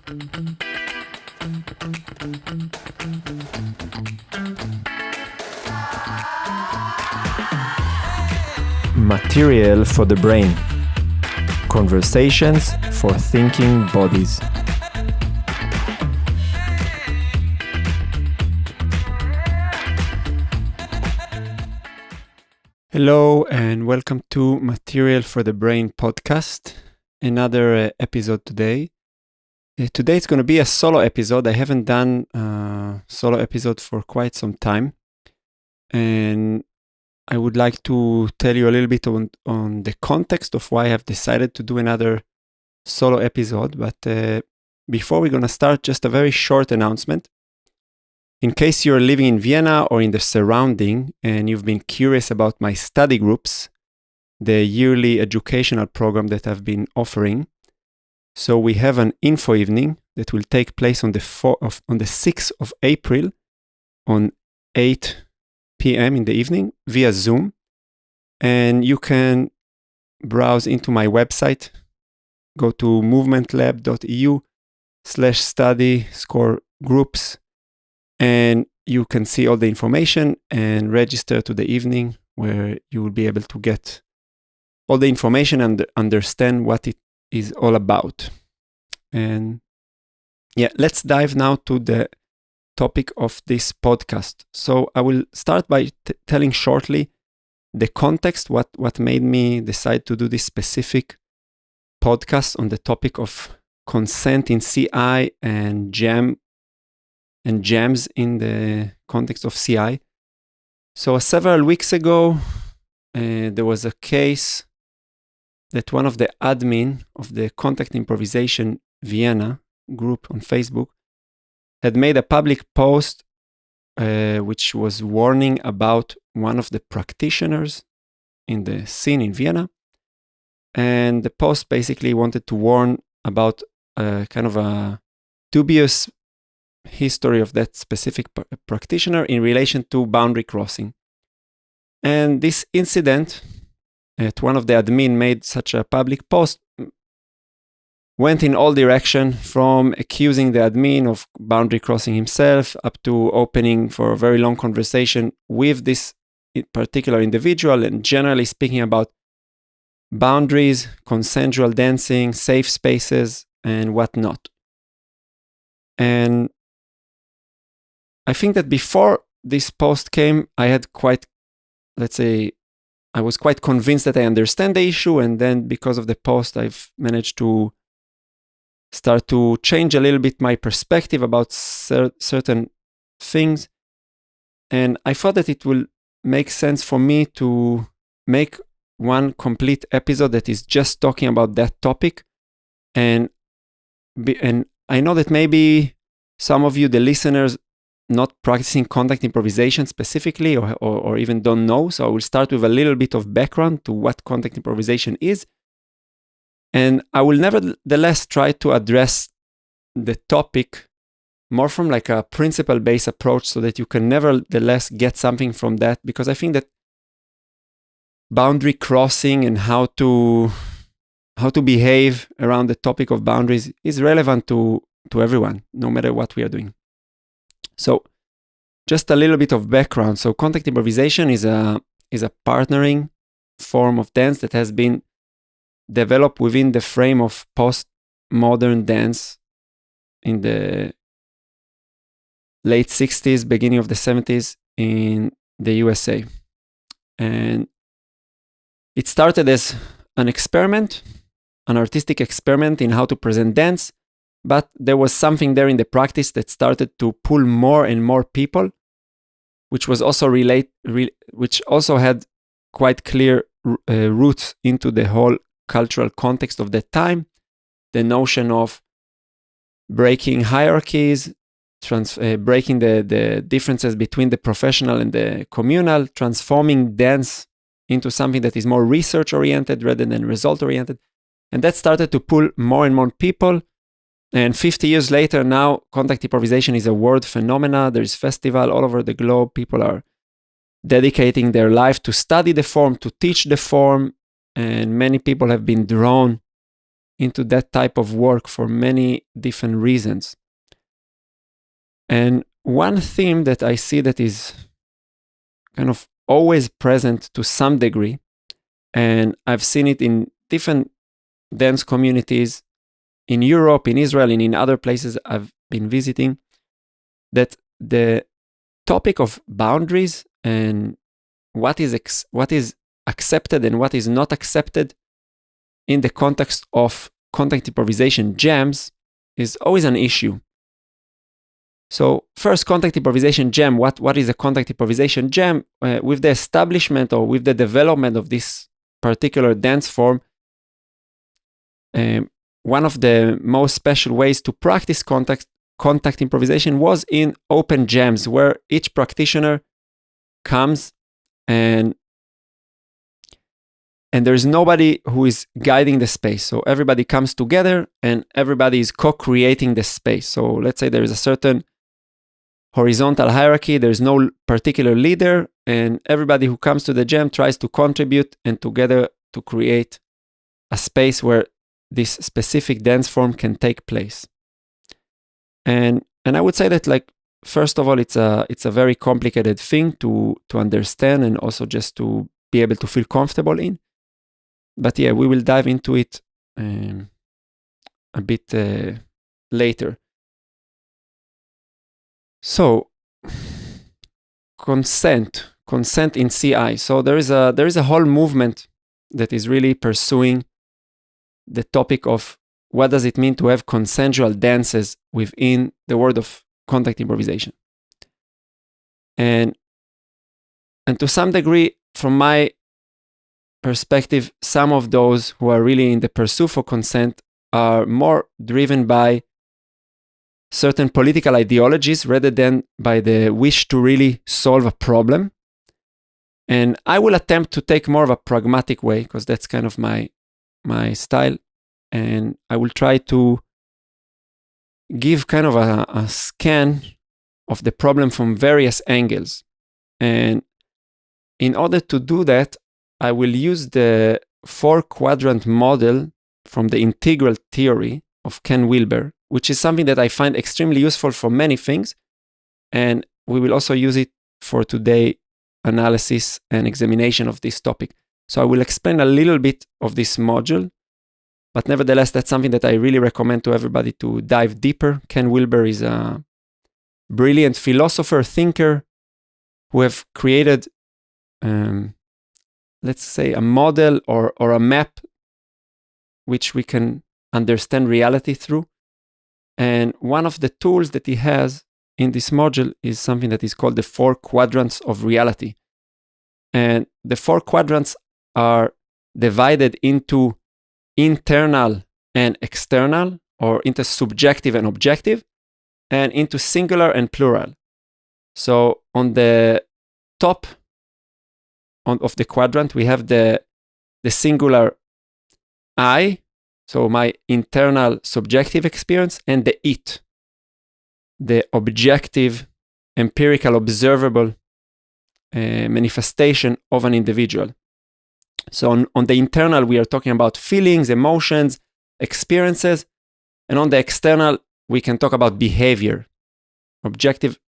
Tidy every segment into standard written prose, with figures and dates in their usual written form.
Material for the brain. Conversations for thinking bodies. Hello and welcome to Material for the Brain podcast. Another episode today. Today it's going to be a solo episode. I haven't done a solo episode for quite some time. And I would like to tell you a little bit on the context of why I have decided to do another solo episode. But before we're going to start, just a very short announcement. In case you're living in Vienna or in the surrounding and you've been curious about my study groups, the yearly educational program that I've been offering. So we have an info evening that will take place on the 6th of April on 8 p.m. in the evening via Zoom. And you can browse into my website, go to movementlab.eu/study_groups, and you can see all the information and register to the evening where you will be able to get all the information and understand what it is all about. And yeah, let's dive now to the topic of this podcast. So I will start by telling shortly the context, what made me decide to do this specific podcast on the topic of consent in CI and jams in the context of CI. So several weeks ago, there was a case that one of the admin of the Contact Improvisation Vienna group on Facebook had made a public post which was warning about one of the practitioners in the scene in Vienna. And the post basically wanted to warn about kind of a dubious history of that specific practitioner in relation to boundary crossing. And this incident, one of the admin made such a public post, went in all directions, from accusing the admin of boundary crossing himself up to opening for a very long conversation with this particular individual and generally speaking about boundaries, consensual dancing, safe spaces, and whatnot. And I think that before this post came, I had I was quite convinced that I understand the issue. And then because of the post, I've managed to start to change a little bit my perspective about certain things. And I thought that it will make sense for me to make one complete episode that is just talking about that topic. And I know that maybe some of you, the listeners, not practicing contact improvisation specifically or even don't know. So I will start with a little bit of background to what contact improvisation is. And I will nevertheless try to address the topic more from like a principle-based approach so that you can nevertheless get something from that. Because I think that boundary crossing and how to behave around the topic of boundaries is relevant to everyone, no matter what we are doing. So just a little bit of background. So contact improvisation is a partnering form of dance that has been developed within the frame of postmodern dance in the late 60s, beginning of the 70s in the USA. And it started as an experiment, an artistic experiment in how to present dance. But there was something there in the practice that started to pull more and more people, which was also which also had quite clear roots into the whole cultural context of that time. The notion of breaking hierarchies, breaking the differences between the professional and the communal, transforming dance into something that is more research-oriented rather than result-oriented. And that started to pull more and more people. And 50 years later, now contact improvisation is a world phenomena. There's festival all over the globe. People are dedicating their life to study the form, to teach the form. And many people have been drawn into that type of work for many different reasons. And one theme that I see that is kind of always present to some degree, and I've seen it in different dance communities in Europe, in Israel, and in other places I've been visiting, that the topic of boundaries and what is accepted and what is not accepted in the context of contact improvisation jams is always an issue. So first, contact improvisation jam. What is a contact improvisation jam? With the establishment or with the development of this particular dance form, one of the most special ways to practice contact improvisation was in open jams, where each practitioner comes and there's nobody who is guiding the space. So everybody comes together and everybody is co-creating the space. So let's say there is a certain horizontal hierarchy, there's no particular leader, and everybody who comes to the jam tries to contribute and together to create a space where this specific dance form can take place. And I would say that, like, first of all, it's a very complicated thing to understand and also just to be able to feel comfortable in. But yeah, we will dive into it a bit later. So, consent in CI. So there is a whole movement that is really pursuing the topic of what does it mean to have consensual dances within the world of contact improvisation. And to some degree, from my perspective, some of those who are really in the pursuit for consent are more driven by certain political ideologies rather than by the wish to really solve a problem. And I will attempt to take more of a pragmatic way, because that's kind of my style. And I will try to give kind of a scan of the problem from various angles. And in order to do that, I will use the 4-quadrant model from the integral theory of Ken Wilber, which is something that I find extremely useful for many things. And we will also use it for today's analysis and examination of this topic. So I will explain a little bit of this module, but nevertheless, that's something that I really recommend to everybody to dive deeper. Ken Wilber is a brilliant philosopher, thinker, who have created, let's say, a model or a map which we can understand reality through. And one of the tools that he has in this module is something that is called the 4 quadrants of reality. And the 4 quadrants are divided into internal and external, or into subjective and objective, and into singular and plural. So on the top of the quadrant, we have the singular I, so my internal subjective experience, and the it, the objective, empirical, observable manifestation of an individual. So on the internal, we are talking about feelings, emotions, experiences, and on the external, we can talk about behavior, objective,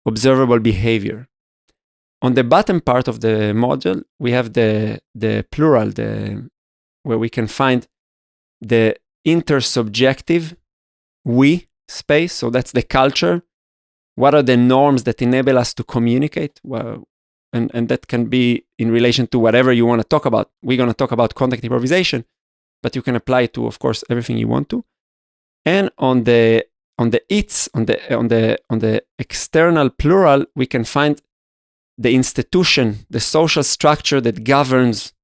observable behavior. On the bottom part of the module, we have the plural, where we can find the intersubjective we space. So that's the culture. What are the norms that enable us to communicate? Well, and that can be in relation to whatever you want to talk about. We're going to talk about contact improvisation, but you can apply it to, of course, everything you want to. And on the its, on the external plural, we can find the institution, the social structure that governs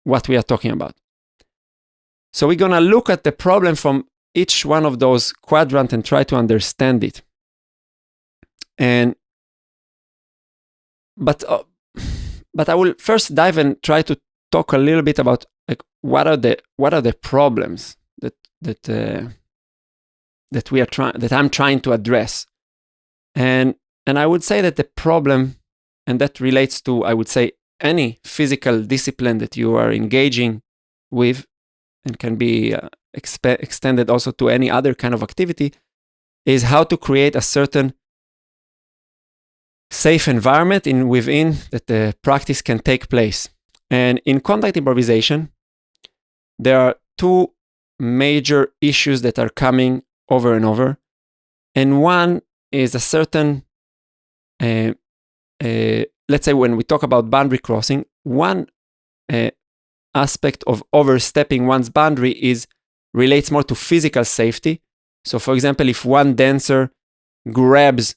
what we are talking about. So we're going to look at the problem from each one of those quadrants and try to understand it. But I will first dive and try to talk a little bit about, like, what are the problems that I'm trying to address. And I would say that the problem, and that relates to, I would say, any physical discipline that you are engaging with, and can be extended also to any other kind of activity, is how to create a certain safe environment within that the practice can take place. And in contact improvisation, there are two major issues that are coming over and over. And one is a certain, let's say when we talk about boundary crossing, one aspect of overstepping one's boundary relates more to physical safety. So for example, if one dancer grabs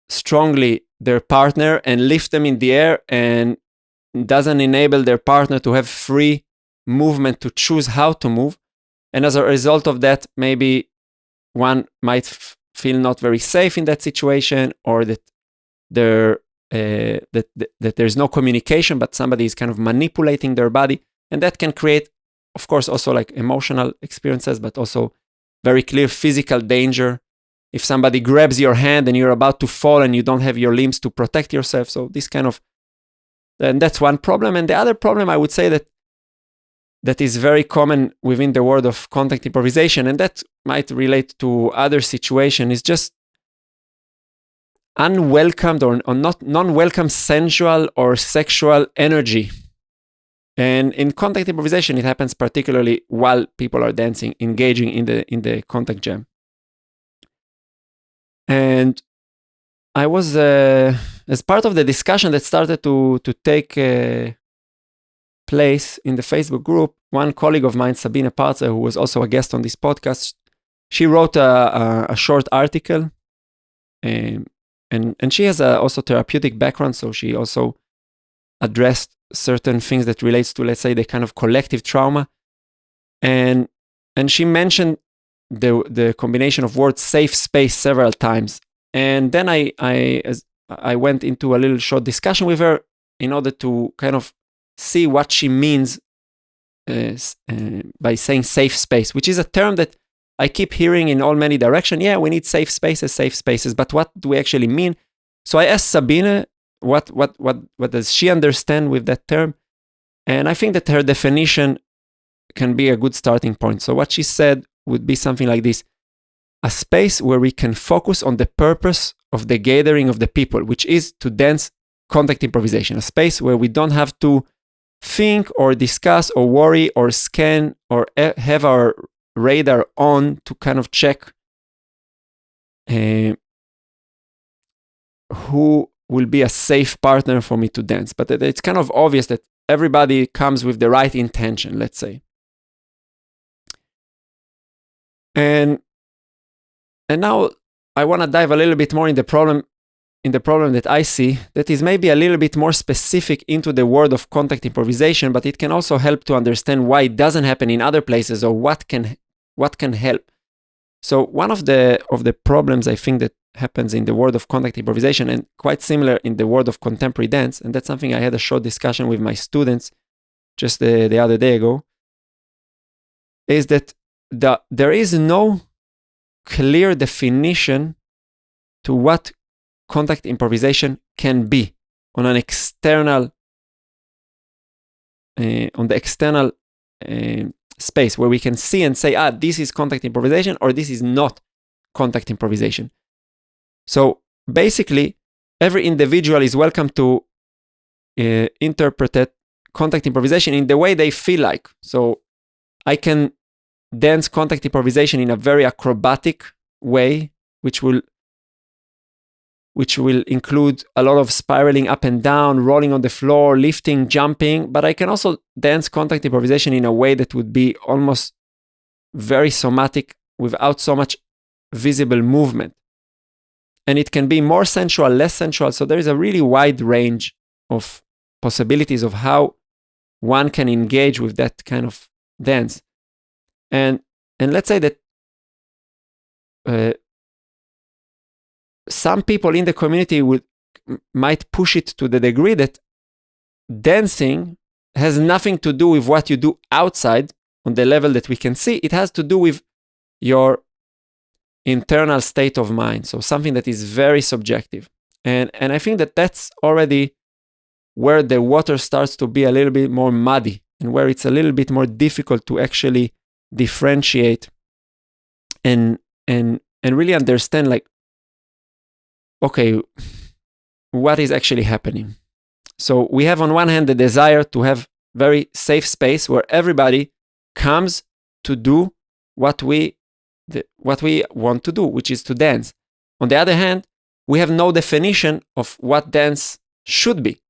strongly their partner and lifts them in the air and doesn't enable their partner to have free movement to choose how to move, and as a result of that, maybe one might feel not very safe in that situation, or that that there's no communication, but somebody is kind of manipulating their body, and that can create, of course, also like emotional experiences, but also very clear physical danger. If somebody grabs your hand and you're about to fall and you don't have your limbs to protect yourself, so this kind of, and that's one problem. And the other problem, I would say that is very common within the world of contact improvisation, and that might relate to other situations, is just unwelcomed or not non-welcome sensual or sexual energy. And in contact improvisation, it happens particularly while people are dancing, engaging in the contact jam. And I was, as part of the discussion that started to take place in the Facebook group, one colleague of mine, Sabine Parzer, who was also a guest on this podcast, she wrote a short article, and she has also therapeutic background, so she also addressed certain things that relates to, let's say, the kind of collective trauma, and she mentioned the combination of words safe space several times. And then I went into a little short discussion with her in order to kind of see what she means by saying safe space, which is a term that I keep hearing in all many directions. Yeah, we need safe spaces, but what do we actually mean? So I asked Sabine what does she understand with that term, and I think that her definition can be a good starting point. So what she said would be something like this: a space where we can focus on the purpose of the gathering of the people, which is to dance contact improvisation. A space where we don't have to think or discuss or worry or scan or have our radar on to kind of check who will be a safe partner for me to dance. But it's kind of obvious that everybody comes with the right intention, let's say. And now I want to dive a little bit more in the problem that I see, that is maybe a little bit more specific into the world of contact improvisation, but it can also help to understand why it doesn't happen in other places, or what can help. So one of the problems I think that happens in the world of contact improvisation, and quite similar in the world of contemporary dance, and that's something I had a short discussion with my students just the other day ago, is that there is no clear definition to what contact improvisation can be on the external space, where we can see and say, this is contact improvisation, or this is not contact improvisation. So basically, every individual is welcome to interpret contact improvisation in the way they feel like. So I can dance contact improvisation in a very acrobatic way, which will include a lot of spiraling up and down, rolling on the floor, lifting, jumping. But I can also dance contact improvisation in a way that would be almost very somatic, without so much visible movement. And it can be more sensual, less sensual. So there is a really wide range of possibilities of how one can engage with that kind of dance. And let's say that some people in the community might push it to the degree that dancing has nothing to do with what you do outside on the level that we can see. It has to do with your internal state of mind. So something that is very subjective. And I think that that's already where the water starts to be a little bit more muddy, and where it's a little bit more difficult to actually differentiate and really understand, like, okay, what is actually happening. So we have on one hand the desire to have very safe space where everybody comes to do what we want to do, which is to dance. On the other hand, we have no definition of what dance should be.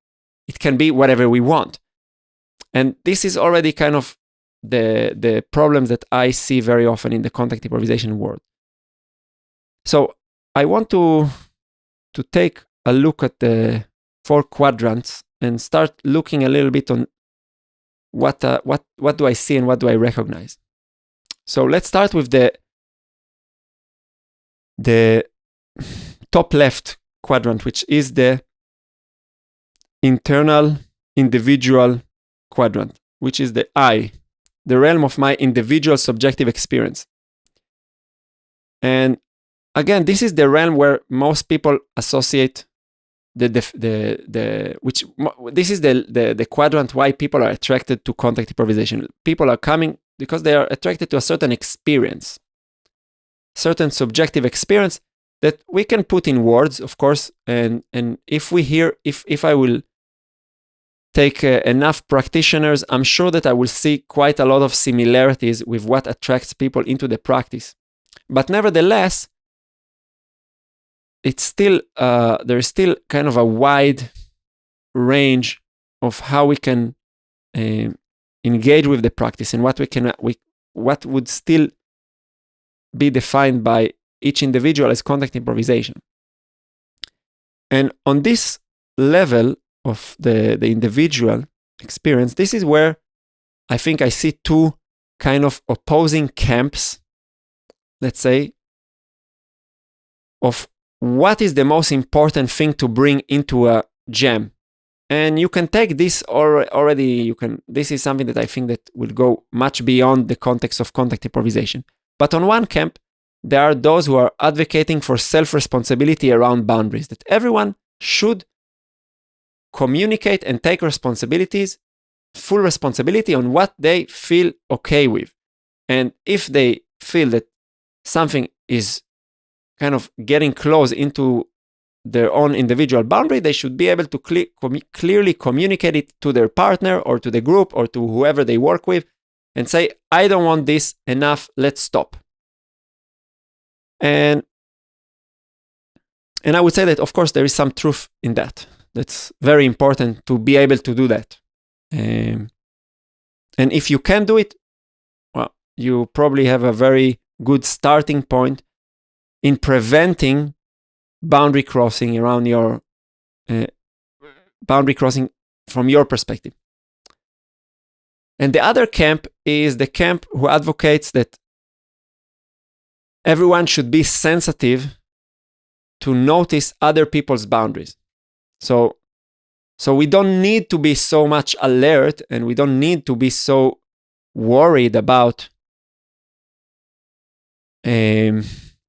It can be whatever we want. And this is already kind of the problems that I see very often in the contact improvisation world. So I want to take a look at the 4 quadrants and start looking a little bit on what do I see and what do I recognize. So let's start with the top left quadrant, which is the internal individual quadrant, which is the I, the realm of my individual subjective experience. And again, this is the realm where most people associate this is the quadrant why people are attracted to contact improvisation. People are coming because they are attracted to a certain experience, certain subjective experience that we can put in words, of course. And if I will take enough practitioners, I'm sure that I will see quite a lot of similarities with what attracts people into the practice. But nevertheless, it's still there's still kind of a wide range of how we can engage with the practice and what would still be defined by each individual as contact improvisation. And on this level of the individual experience, this is where I think I see 2 kind of opposing camps, let's say, of what is the most important thing to bring into a jam. And you can take this already, this is something that I think that will go much beyond the context of contact improvisation. But on one camp, there are those who are advocating for self-responsibility around boundaries, that everyone should communicate and take full responsibility on what they feel okay with. And if they feel that something is kind of getting close into their own individual boundary, they should be able to clearly communicate it to their partner or to the group or to whoever they work with and say, I don't want this, enough, let's stop. And I would say that, of course, there is some truth in that. That's very important to be able to do that. And if you can do it, well, you probably have a very good starting point in preventing boundary crossing around your boundary crossing from your perspective. And the other camp is the camp who advocates that everyone should be sensitive to notice other people's boundaries. So we don't need to be so much alert, and we don't need to be so worried about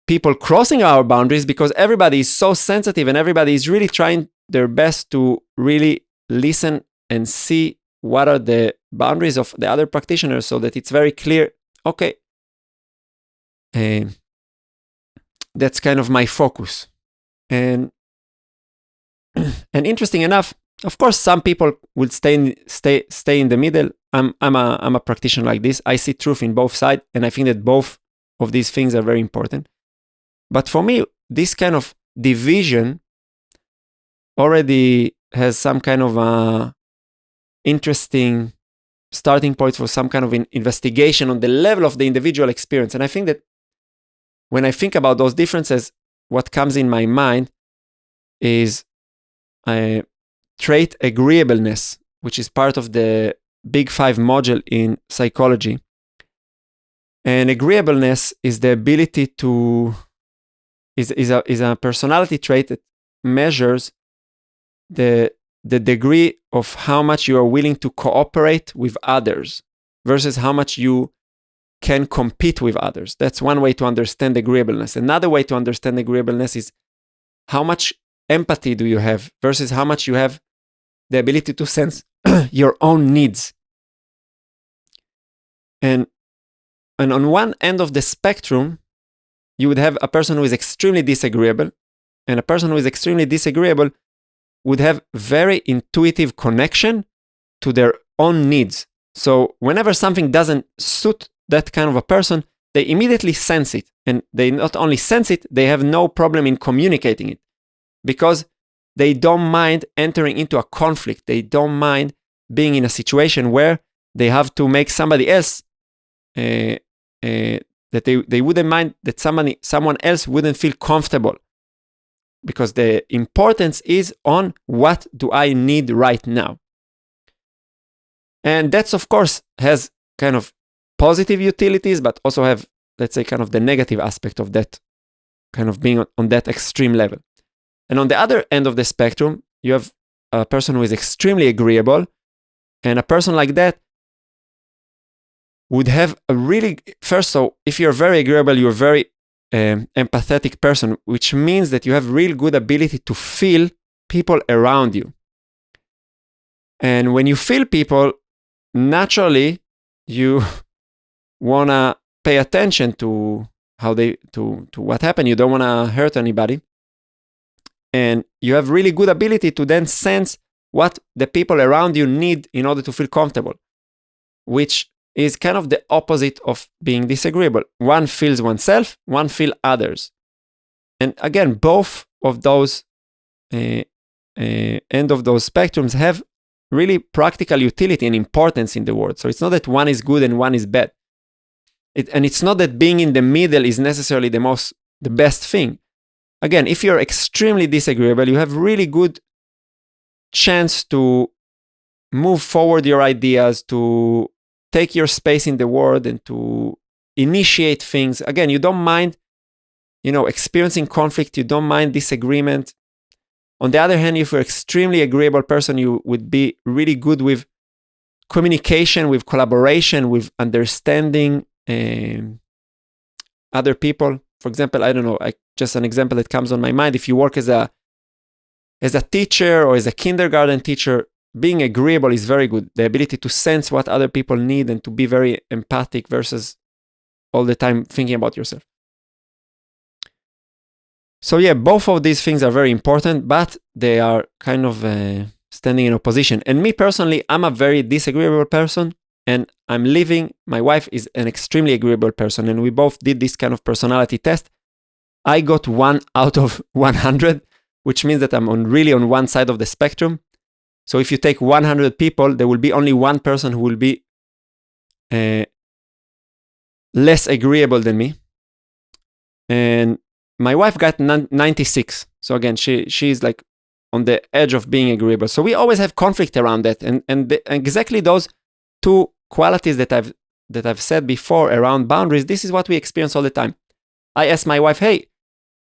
people crossing our boundaries, because everybody is so sensitive and everybody is really trying their best to really listen and see what are the boundaries of the other practitioners, so that it's very clear, okay, that's kind of my focus. And interesting enough, of course, some people will stay in the middle. I'm a practitioner like this. I see truth in both sides, and I think that both of these things are very important. But for me, this kind of division already has some kind of interesting starting point for some kind of investigation on the level of the individual experience. And I think that when I think about those differences, what comes in my mind is trait agreeableness, which is part of the Big 5 module in psychology. And agreeableness is the ability to is a personality trait that measures the degree of how much you are willing to cooperate with others versus how much you can compete with others. That's one way to understand agreeableness. Another way to understand agreeableness is how much empathy do you have versus how much you have the ability to sense your own needs. And on one end of the spectrum, you would have a person who is extremely disagreeable, and a person who is extremely disagreeable would have very intuitive connection to their own needs. So whenever something doesn't suit that kind of a person, they immediately sense it. And they not only sense it, they have no problem in communicating it, because they don't mind entering into a conflict. They don't mind being in a situation where they have to make somebody else that they wouldn't mind that someone else wouldn't feel comfortable, because the importance is on what do I need right now. And that's, of course, has kind of positive utilities, but also have, let's say, kind of the negative aspect of that, kind of being on that extreme level. And on the other end of the spectrum, you have a person who is extremely agreeable, and a person like that would have a really, first, so if you're very agreeable, you're a very empathetic person, which means that you have real good ability to feel people around you. And when you feel people, naturally, you want to pay attention to how to what happened. You don't want to hurt anybody. And you have really good ability to then sense what the people around you need in order to feel comfortable, which is kind of the opposite of being disagreeable. One feels oneself, one feels others. And again, both of those end of those spectrums have really practical utility and importance in the world. So it's not that one is good and one is bad. And it's not that being in the middle is necessarily the best thing. Again, if you're extremely disagreeable, you have really good chance to move forward your ideas, to take your space in the world, and to initiate things. Again, you don't mind, experiencing conflict. You don't mind disagreement. On the other hand, if you're an extremely agreeable person, you would be really good with communication, with collaboration, with understanding other people. For example, I don't know, just an example that comes on my mind. If you work as a teacher or as a kindergarten teacher, being agreeable is very good. The ability to sense what other people need and to be very empathic versus all the time thinking about yourself. So yeah, both of these things are very important, but they are kind of standing in opposition. And me personally, I'm a very disagreeable person, and my wife is an extremely agreeable person, and we both did this kind of personality test. I got 1 out of 100, which means that I'm really on one side of the spectrum. So if you take 100 people, there will be only one person who will be less agreeable than me. And my wife got 96. So again, she's like on the edge of being agreeable. So we always have conflict around that. And exactly those two qualities that I've said before around boundaries, this is what we experience all the time. I ask my wife, hey,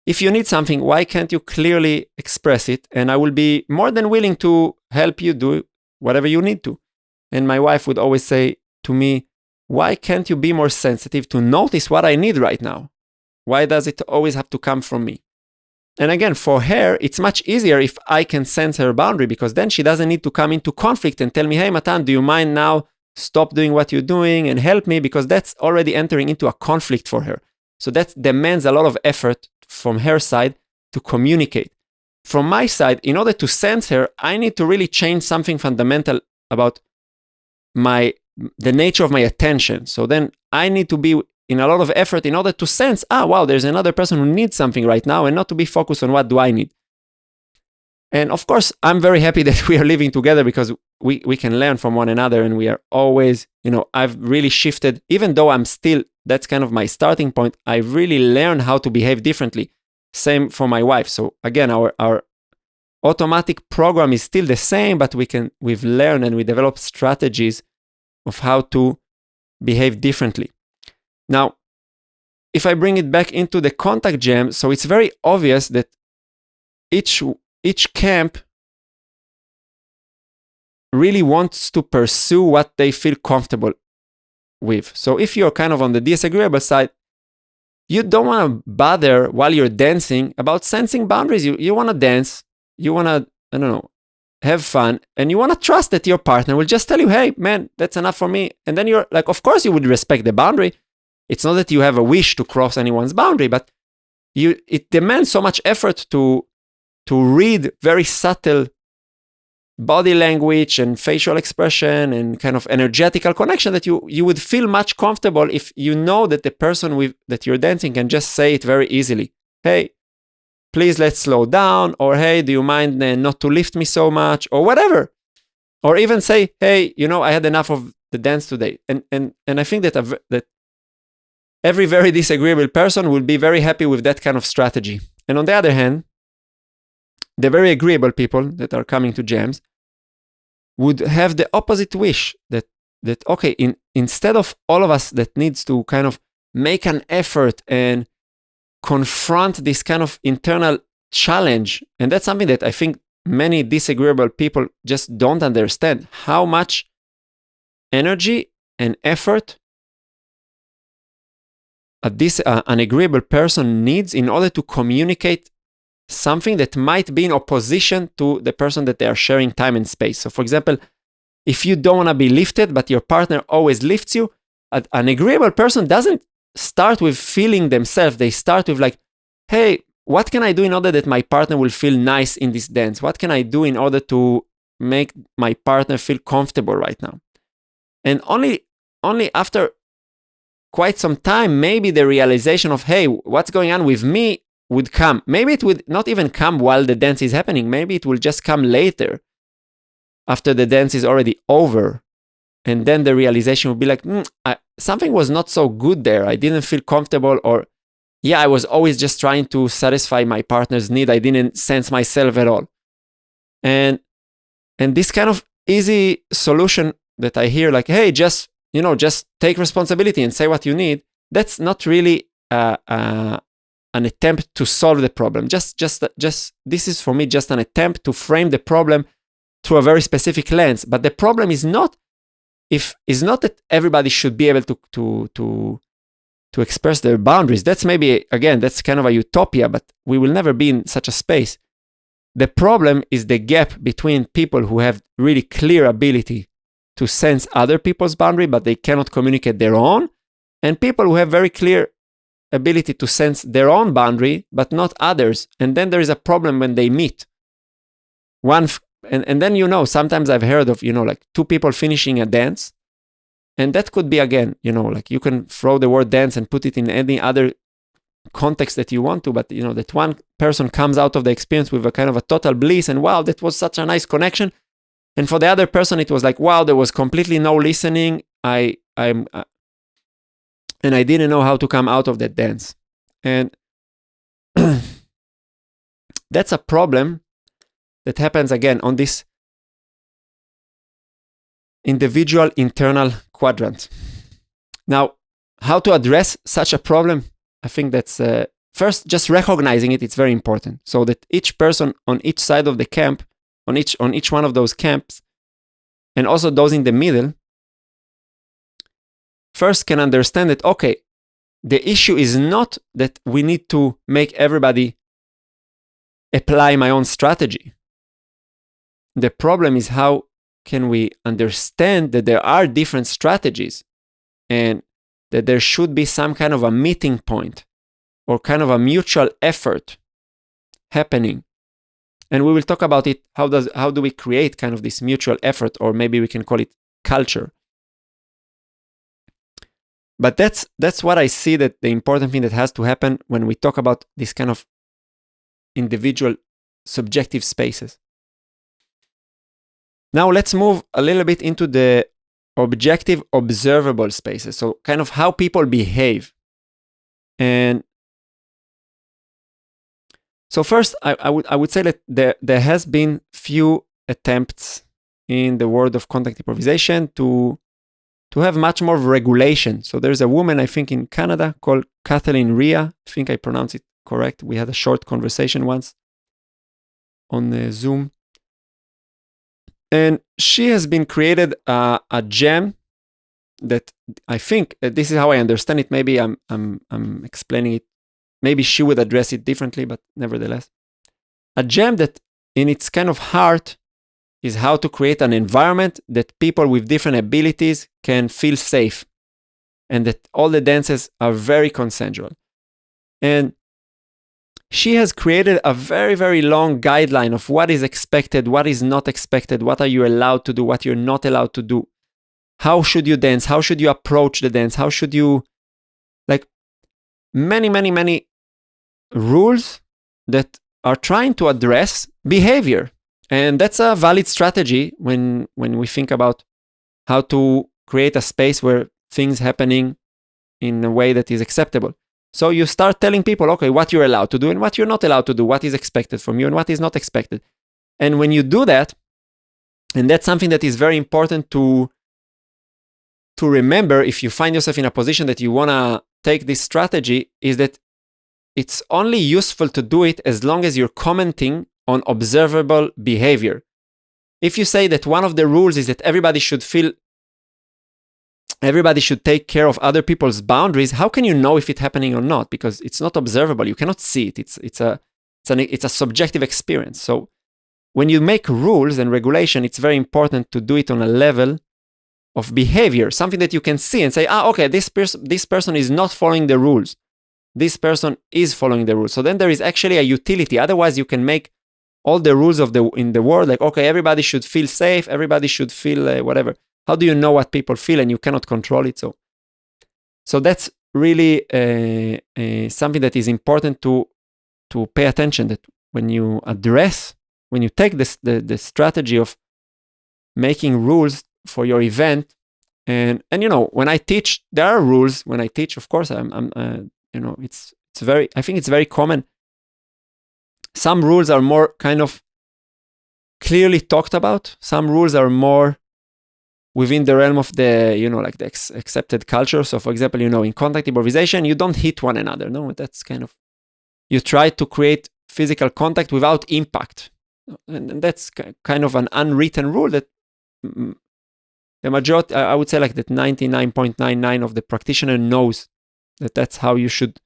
if you need something, why can't you clearly express it? And I will be more than willing to help you do whatever you need to. And my wife would always say to me, why can't you be more sensitive to notice what I need right now? Why does it always have to come from me? And again, for her, it's much easier if I can sense her boundary, because then she doesn't need to come into conflict and tell me, hey, Matan, do you mind now stop doing what you're doing and help me? Because that's already entering into a conflict for her. So that demands a lot of effort from her side to communicate. From my side, in order to sense her, I need to really change something fundamental about the nature of my attention. So then I need to be in a lot of effort in order to sense, wow, there's another person who needs something right now, and not to be focused on what do I need. And of course, I'm very happy that we are living together, because we can learn from one another, and we are always, I've really shifted, even though that's kind of my starting point, I've really learned how to behave differently. Same for my wife. So again, our automatic program is still the same, but we've learned and we developed strategies of how to behave differently. Now, if I bring it back into the contact gem, so it's very obvious that each camp really wants to pursue what they feel comfortable with. So if you're kind of on the disagreeable side, you don't want to bother while you're dancing about sensing boundaries. You want to dance. You want to, I don't know, have fun, and you want to trust that your partner will just tell you, hey, man, that's enough for me. And then you're like, of course you would respect the boundary. It's not that you have a wish to cross anyone's boundary, but it demands so much effort to read very subtle body language and facial expression and kind of energetical connection that you would feel much comfortable if you know that the person that you're dancing can just say it very easily. Hey, please let's slow down, or hey, do you mind not to lift me so much, or whatever. Or even say, hey, I had enough of the dance today. And I think that every very disagreeable person will be very happy with that kind of strategy. And on the other hand, the very agreeable people that are coming to jams would have the opposite wish that okay, instead of all of us that needs to kind of make an effort and confront this kind of internal challenge, and that's something that I think many disagreeable people just don't understand, how much energy and effort an agreeable person needs in order to communicate something that might be in opposition to the person that they are sharing time and space. So for example, if you don't want to be lifted, but your partner always lifts you, an agreeable person doesn't start with feeling themselves. They start with like, hey, what can I do in order that my partner will feel nice in this dance? What can I do in order to make my partner feel comfortable right now? And only after quite some time, maybe the realization of, hey, what's going on with me would come. Maybe it would not even come while the dance is happening. Maybe it will just come later, after the dance is already over. And then the realization will be like, something was not so good there. I didn't feel comfortable, or I was always just trying to satisfy my partner's need. I didn't sense myself at all. And this kind of easy solution that I hear, like, hey, just take responsibility and say what you need. That's not really an attempt to solve the problem. Just this is for me just an attempt to frame the problem through a very specific lens. But the problem is not that everybody should be able to express their boundaries. That's maybe, again, that's kind of a utopia, but we will never be in such a space. The problem is the gap between people who have really clear ability to sense other people's boundary, but they cannot communicate their own, and people who have very clear ability to sense their own boundary, but not others. And then there is a problem when they meet. And then, sometimes I've heard of, like two people finishing a dance. And that could be, again, like you can throw the word dance and put it in any other context that you want to, but, that one person comes out of the experience with a kind of a total bliss, and wow, that was such a nice connection. And for the other person, it was like, wow, there was completely no listening. And I didn't know how to come out of that dance. And that's a problem that happens, again, on this individual internal quadrant. Now, how to address such a problem? I think that's first, just recognizing it. It's very important, so that each person on each side of the camp, on each one of those camps, and also those in the middle, first can understand that, okay, the issue is not that we need to make everybody apply my own strategy. The problem is, how can we understand that there are different strategies, and that there should be some kind of a meeting point, or kind of a mutual effort happening. And we will talk about it. How do we create kind of this mutual effort, or maybe we can call it culture. But that's what I see, that the important thing that has to happen when we talk about this kind of individual subjective spaces. Now let's move a little bit into the objective observable spaces. So kind of how people behave. And so first, I would say that there has been few attempts in the world of contact improvisation to have much more regulation. So there's a woman, I think, in Canada called Kathleen Rhea. I think I pronounced it correct. We had a short conversation once on Zoom. And she has been created a jam that I think, this is how I understand it. Maybe I'm explaining it. Maybe she would address it differently, but nevertheless. A jam that in its kind of heart is how to create an environment that people with different abilities can feel safe, and that all the dances are very consensual. And she has created a very, very long guideline of what is expected, what is not expected, what are you allowed to do, what you're not allowed to do. How should you dance? How should you approach the dance? How should you, like, many, many, many rules that are trying to address behavior. And that's a valid strategy when we think about how to create a space where things happening in a way that is acceptable. So you start telling people, okay, what you're allowed to do and what you're not allowed to do, what is expected from you and what is not expected. And when you do that, and that's something that is very important to remember if you find yourself in a position that you want to take this strategy, is that it's only useful to do it as long as you're commenting on observable behavior. If you say that one of the rules is that everybody should take care of other people's boundaries, how can you know if it's happening or not? Because it's not observable. You cannot see it. It's a subjective experience. So when you make rules and regulation, it's very important to do it on a level of behavior, something that you can see and say, okay, this person is not following the rules. This person is following the rules. So then there is actually a utility. Otherwise, you can make all the rules in the world, like, okay, everybody should feel safe, everybody should feel whatever. How do you know what people feel and you cannot control it? So that's really something that is important to pay attention, that when you take the strategy of making rules for your event, and when I teach, there are rules. When I teach, of course, it's very, I think it's very common. Some rules are more kind of clearly talked about. Some rules are more within the realm of the, like the accepted culture. So for example, in contact improvisation, you don't hit one another. No, that's kind of, you try to create physical contact without impact. And that's kind of an unwritten rule that the majority, I would say like that 99.99% of the practitioner knows that that's how you should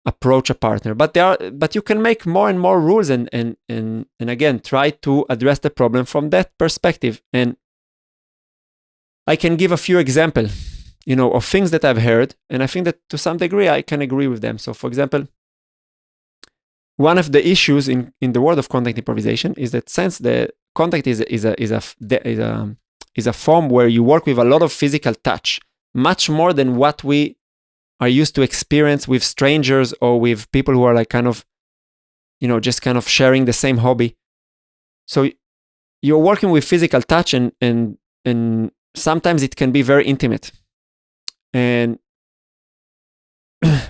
approach a partner. But you can make more and more rules and again, try to address the problem from that perspective. And I can give a few examples, of things that I've heard, and I think that to some degree I can agree with them. So for example, one of the issues in the world of contact improvisation is that since the contact is a form where you work with a lot of physical touch, much more than what we are used to experience with strangers or with people who are like kind of, just kind of sharing the same hobby. So you're working with physical touch and sometimes it can be very intimate. And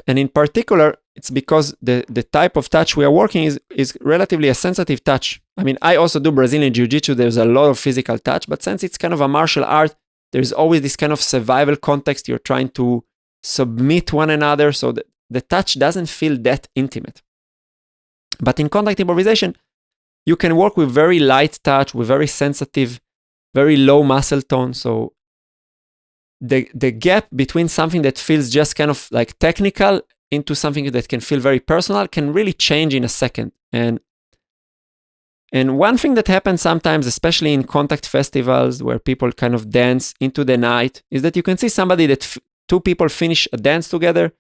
in particular, it's because the type of touch we are working is relatively a sensitive touch. I mean, I also do Brazilian Jiu-Jitsu. There's a lot of physical touch, but since it's kind of a martial art, there's always this kind of survival context. You're trying to submit one another, so that the touch doesn't feel that intimate. But in contact improvisation, you can work with very light touch, with very sensitive, very low muscle tone. So the gap between something that feels just kind of like technical into something that can feel very personal can really change in a second. And one thing that happens sometimes, especially in contact festivals where people kind of dance into the night, is that you can see somebody that two people finish a dance together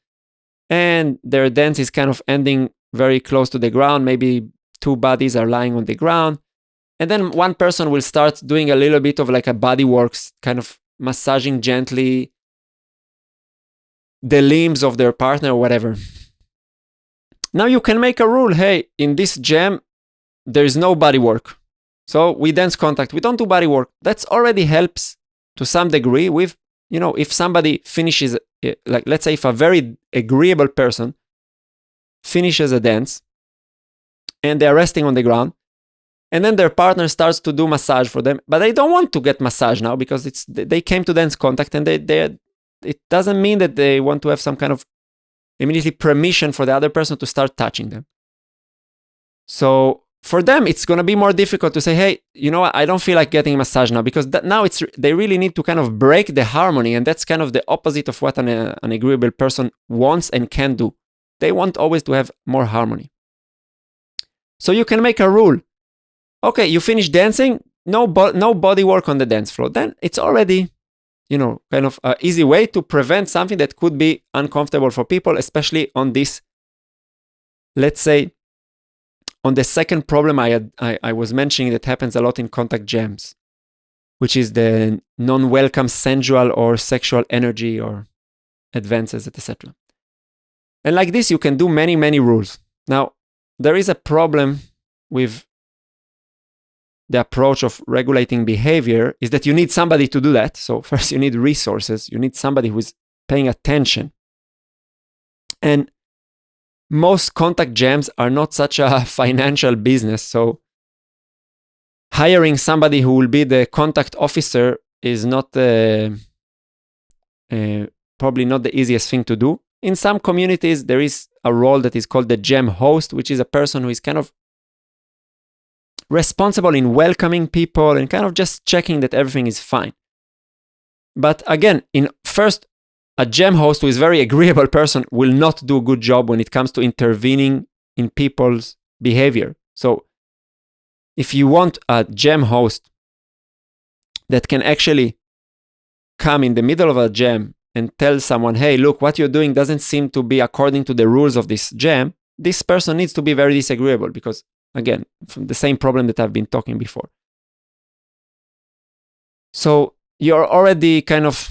and their dance is kind of ending very close to the ground. Maybe two bodies are lying on the ground. And then one person will start doing a little bit of like a body works, kind of massaging gently the limbs of their partner or whatever. Now you can make a rule. Hey, in this jam, there is no body work. So we dance contact. We don't do body work. That already helps to some degree with, if somebody finishes, like let's say if a very agreeable person finishes a dance and they're resting on the ground, and then their partner starts to do massage for them, but they don't want to get massage now because they came to dance contact, and it doesn't mean that they want to have some kind of immediately permission for the other person to start touching them. So for them, it's going to be more difficult to say, hey, you know what, I don't feel like getting a massage now, because now they really need to kind of break the harmony, and that's kind of the opposite of what an agreeable person wants and can do. They want always to have more harmony. So you can make a rule. Okay, you finish dancing, no body work on the dance floor, then it's already, kind of an easy way to prevent something that could be uncomfortable for people, especially on this, let's say, on the second problem I was mentioning that happens a lot in contact jams, which is the non-welcome sensual or sexual energy or advances, etc. And like this, you can do many, many rules. Now, there is a problem with the approach of regulating behavior is that you need somebody to do that. So first you need resources. You need somebody who is paying attention. And most contact jams are not such a financial business. So hiring somebody who will be the contact officer is not probably not the easiest thing to do. In some communities, there is a role that is called the jam host, which is a person who is kind of responsible in welcoming people and kind of just checking that everything is fine. But again, a jam host who is a very agreeable person will not do a good job when it comes to intervening in people's behavior. So if you want a jam host that can actually come in the middle of a jam and tell someone, hey, look, what you're doing doesn't seem to be according to the rules of this jam, this person needs to be very disagreeable because, again, from the same problem that I've been talking before. So you're already kind of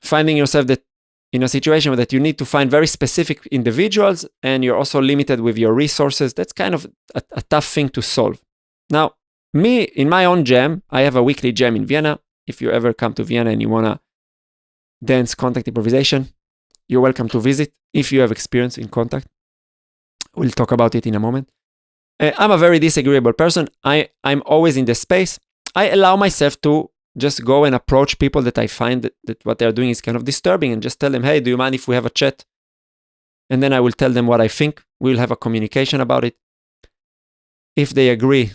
finding yourself that in a situation that you need to find very specific individuals and you're also limited with your resources. That's kind of a tough thing to solve. Now, me, in my own jam, I have a weekly jam in Vienna. If you ever come to Vienna and you want to dance contact improvisation, you're welcome to visit if you have experience in contact. We'll talk about it in a moment. I'm a very disagreeable person. I'm always in the space. I allow myself to just go and approach people that I find that what they're doing is kind of disturbing and just tell them, hey, do you mind if we have a chat? And then I will tell them what I think. We'll have a communication about it. If they agree,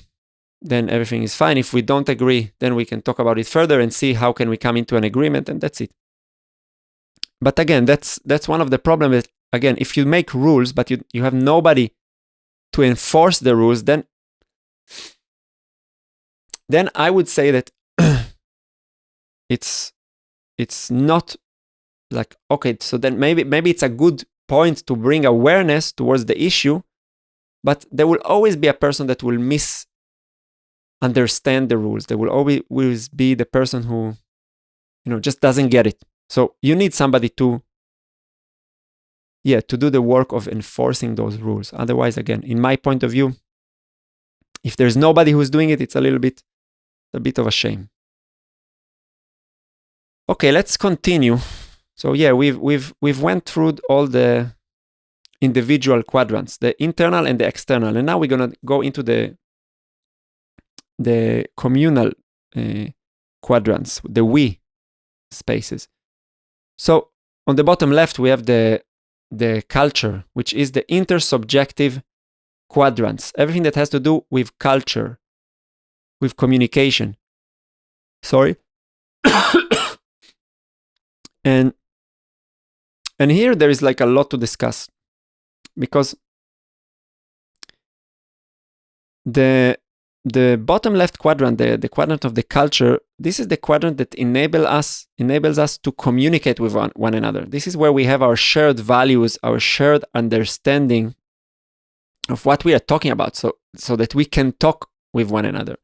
then everything is fine. If we don't agree, then we can talk about it further and see how can we come into an agreement, and that's it. But again, that's one of the problems. Again, if you make rules, but you have nobody to enforce the rules, then I would say that it's not like, okay, so then maybe it's a good point to bring awareness towards the issue, but there will always be a person that will misunderstand the rules. There will always be the person who, just doesn't get it. So you need somebody to do the work of enforcing those rules. Otherwise, again, in my point of view, if there's nobody who's doing it, it's a bit of a shame. Okay, let's continue. So we've went through all the individual quadrants, the internal and the external, and now we're gonna go into the communal quadrants, the we spaces. So on the bottom left, we have the culture, which is the intersubjective quadrants. Everything that has to do with culture, with communication. Sorry. And here there is like a lot to discuss, because the bottom left quadrant, the quadrant of the culture, this is the quadrant that enables us to communicate with one another. This is where we have our shared values, our shared understanding of what we are talking about, so that we can talk with one another.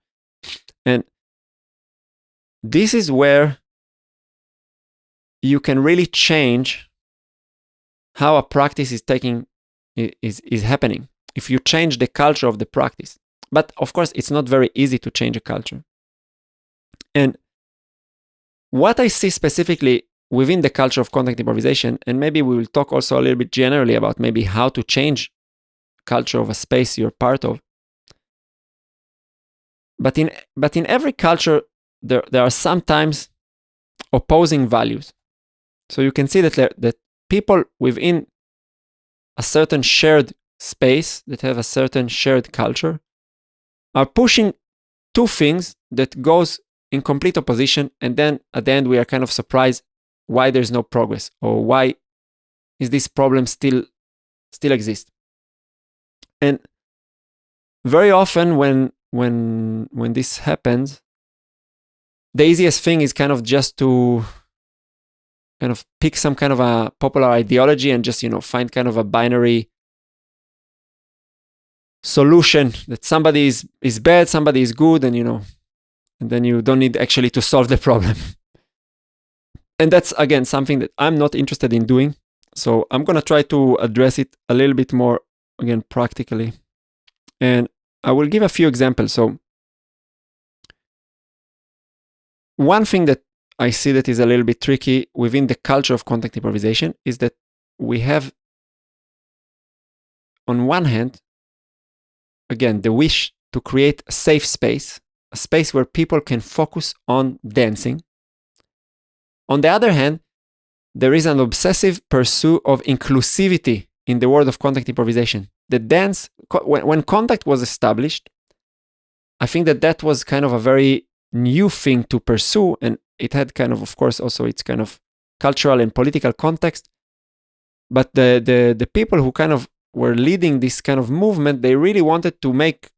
And this is where you can really change how a practice is happening, if you change the culture of the practice. But of course, it's not very easy to change a culture. And what I see specifically within the culture of contact improvisation, and maybe we will talk also a little bit generally about maybe how to change culture of a space you're part of. But in every culture, there are sometimes opposing values. So you can see that people within a certain shared space that have a certain shared culture are pushing two things that goes in complete opposition, and then at the end we are kind of surprised why there's no progress, or why is this problem still exist. And very often when when this happens, the easiest thing is kind of just to kind of pick some kind of a popular ideology and just, find kind of a binary solution that somebody is bad, somebody is good, and and then you don't need actually to solve the problem. And that's, again, something that I'm not interested in doing. So I'm going to try to address it a little bit more, again, practically. And I will give a few examples. So one thing that I see that is a little bit tricky within the culture of contact improvisation is that we have, on one hand, again, the wish to create a safe space, a space where people can focus on dancing. On the other hand, there is an obsessive pursuit of inclusivity in the world of contact improvisation. The dance, when contact was established, I think that was kind of a very new thing to pursue, and it had kind of course, also its kind of cultural and political context. But the people who kind of were leading this kind of movement, they really wanted to break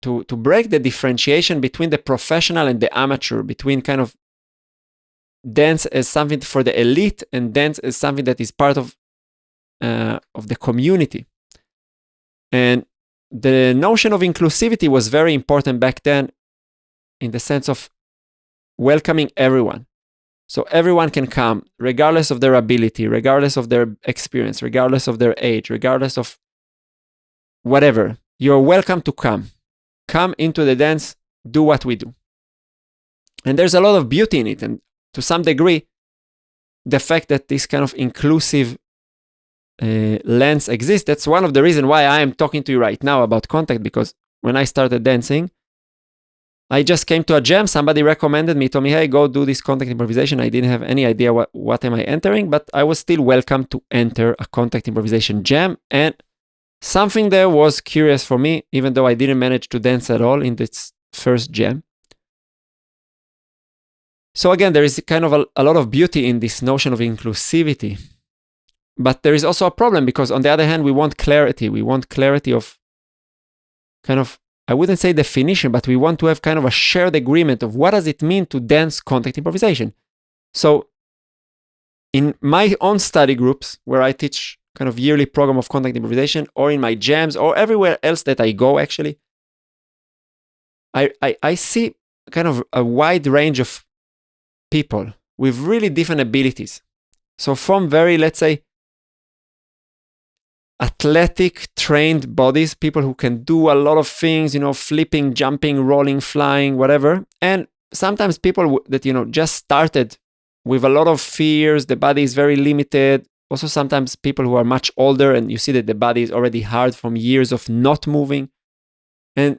the differentiation between the professional and the amateur, between kind of dance as something for the elite and dance as something that is part of the community. And the notion of inclusivity was very important back then, in the sense of welcoming everyone. So everyone can come, regardless of their ability, regardless of their experience, regardless of their age, regardless of whatever. You're welcome to come. Come into the dance, do what we do. And there's a lot of beauty in it. And to some degree, the fact that this kind of inclusive lens exists, that's one of the reasons why I am talking to you right now about contact, because when I started dancing, I just came to a jam, somebody recommended me, told me, hey, go do this contact improvisation. I didn't have any idea what am I entering, but I was still welcome to enter a contact improvisation jam, and something there was curious for me, even though I didn't manage to dance at all in this first jam. So again, there is kind of a lot of beauty in this notion of inclusivity. But there is also a problem, because on the other hand, we want clarity. We want clarity of kind of, I wouldn't say definition, but we want to have kind of a shared agreement of what does it mean to dance contact improvisation. So in my own study groups, where I teach kind of yearly program of contact improvisation, or in my jams, or everywhere else that I go, actually, I see kind of a wide range of people with really different abilities. So from very, let's say, athletic, trained bodies, people who can do a lot of things, flipping, jumping, rolling, flying, whatever. And sometimes people that, just started with a lot of fears, the body is very limited. Also, sometimes people who are much older, and you see that the body is already hard from years of not moving. And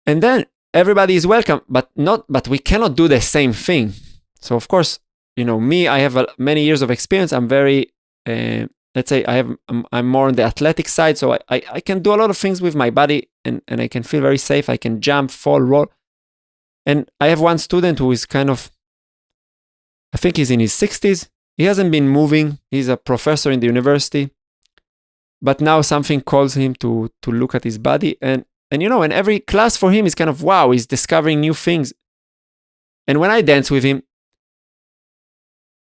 then everybody is welcome, but we cannot do the same thing. So of course, me, I have many years of experience. I'm very, let's say I'm more on the athletic side. So I can do a lot of things with my body, and I can feel very safe. I can jump, fall, roll. And I have one student who is kind of, I think he's in his 60s. He hasn't been moving. He's a professor in the university. But now something calls him to look at his body. And in every class for him is kind of, wow, he's discovering new things. And when I dance with him,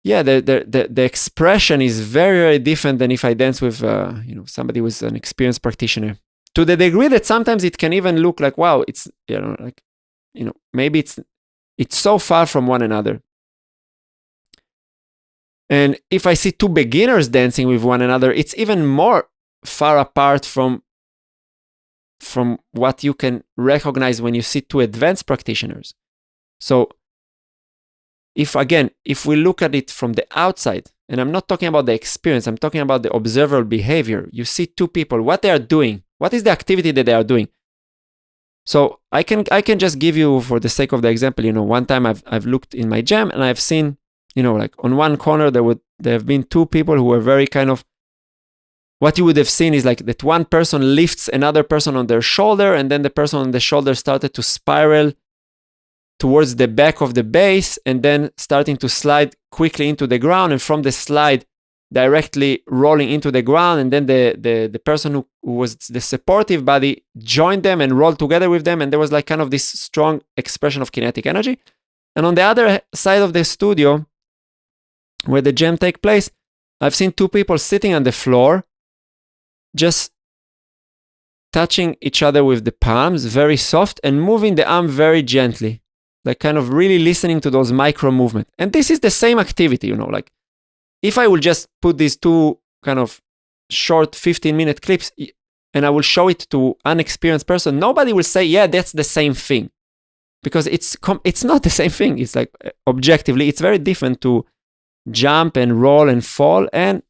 yeah, the expression is very, very different than if I dance with, somebody who's an experienced practitioner. To the degree that sometimes it can even look like, wow, it's, maybe it's so far from one another. And if I see two beginners dancing with one another, it's even more far apart from what you can recognize when you see two advanced practitioners. So if we look at it from the outside, and I'm not talking about the experience, I'm talking about the observable behavior. You see two people, what they are doing, what is the activity that they are doing. So I can just give you, for the sake of the example, one time I've looked in my jam, and I've seen, like on one corner there have been two people who were very kind of, what you would have seen is like that one person lifts another person on their shoulder, and then the person on the shoulder started to spiral towards the back of the base, and then starting to slide quickly into the ground. And from the slide, directly rolling into the ground, and then the person who was the supportive body joined them and rolled together with them, and there was like kind of this strong expression of kinetic energy. And on the other side of the studio, where the jam take place, I've seen two people sitting on the floor, just touching each other with the palms, very soft, and moving the arm very gently, like kind of really listening to those micro movements. And this is the same activity, like if I will just put these two kind of short 15-minute clips and I will show it to unexperienced person, nobody will say, yeah, that's the same thing. Because it's not the same thing. It's like objectively, it's very different to jump and roll and fall and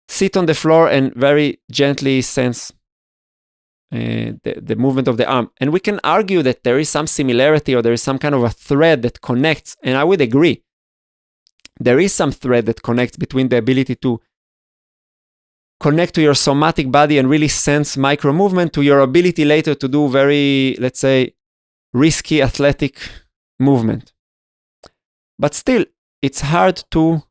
sit on the floor and very gently sense the movement of the arm. And we can argue that there is some similarity or there is some kind of a thread that connects, and I would agree. There is some thread that connects between the ability to connect to your somatic body and really sense micro movement to your ability later to do very, let's say, risky athletic movement. But still, it's hard to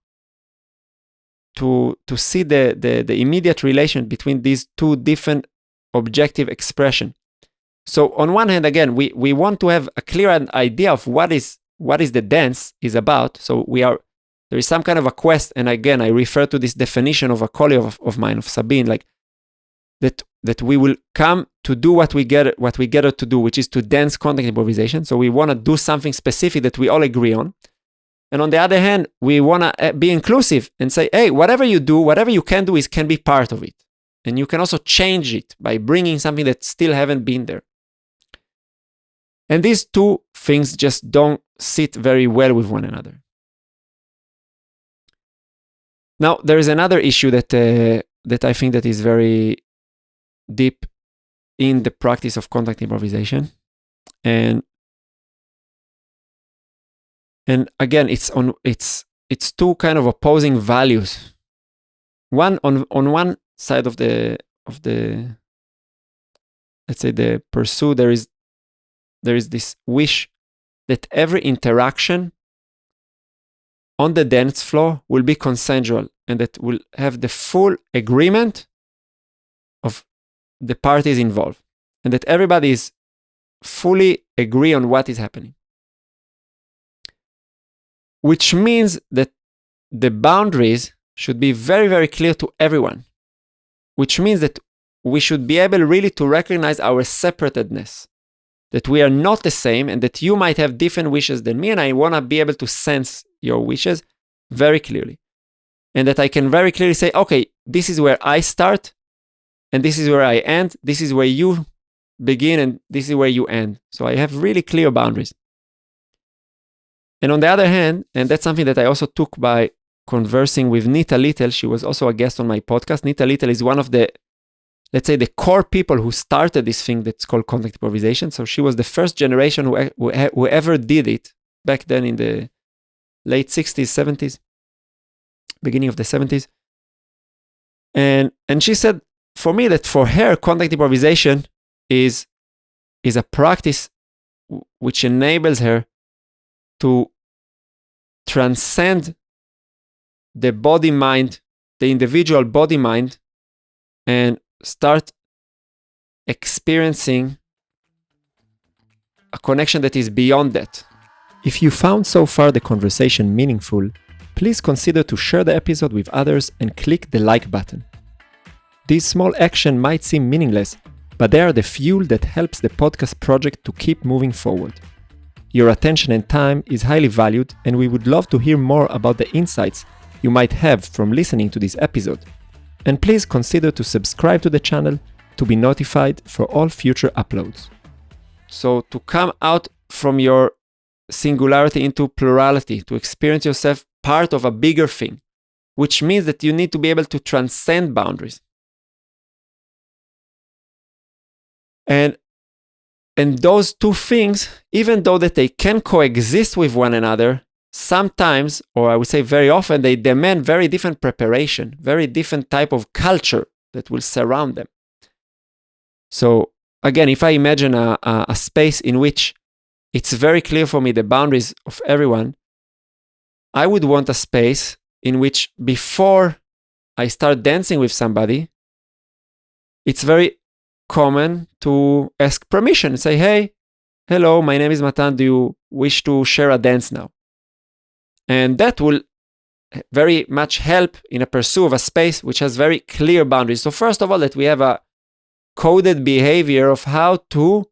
see the immediate relation between these two different objective expression. So on one hand, again, we want to have a clear idea of what is the dance is about. So there is some kind of a quest, and again, I refer to this definition of a colleague of mine, of Sabine, like that we will come to do what we get to do, which is to dance contact improvisation. So we want to do something specific that we all agree on. And on the other hand, we want to be inclusive and say, hey, whatever you do, whatever you can do can be part of it. And you can also change it by bringing something that still haven't been there. And these two things just don't sit very well with one another. Now, there is another issue that I think that is very deep in the practice of contact improvisation. And again, it's two kind of opposing values. One on one side of the let's say the pursuit, there is this wish that every interaction on the dance floor will be consensual and that will have the full agreement of the parties involved, and that everybody is fully agree on what is happening. Which means that the boundaries should be very, very clear to everyone. Which means that we should be able really to recognize our separatedness, that we are not the same, and that you might have different wishes than me, and I want to be able to sense your wishes very clearly. And that I can very clearly say, okay, this is where I start, and this is where I end, this is where you begin, and this is where you end. So I have really clear boundaries. And on the other hand, and that's something that I also took by conversing with Nita Little, she was also a guest on my podcast. Nita Little is one of the, let's say, the core people who started this thing that's called contact improvisation. So she was the first generation who ever did it back then in the late 60s, 70s, beginning of the 70s. And she said, for me, that for her, contact improvisation is a practice which enables her to transcend the body-mind, the individual body-mind, and start experiencing a connection that is beyond that. If you found so far the conversation meaningful, please consider to share the episode with others and click the like button. These small actions might seem meaningless, but they are the fuel that helps the podcast project to keep moving forward. Your attention and time is highly valued, and we would love to hear more about the insights you might have from listening to this episode. And please consider to subscribe to the channel to be notified for all future uploads. So to come out from your singularity into plurality, to experience yourself part of a bigger thing, which means that you need to be able to transcend boundaries. And those two things, even though that they can coexist with one another, sometimes, or I would say very often, they demand very different preparation, very different type of culture that will surround them. So again, if I imagine a space in which it's very clear for me the boundaries of everyone, I would want a space in which before I start dancing with somebody, it's very common to ask permission and say, hey, hello, my name is Matan, do you wish to share a dance now? And that will very much help in a pursuit of a space which has very clear boundaries. So first of all, that we have a coded behavior of how to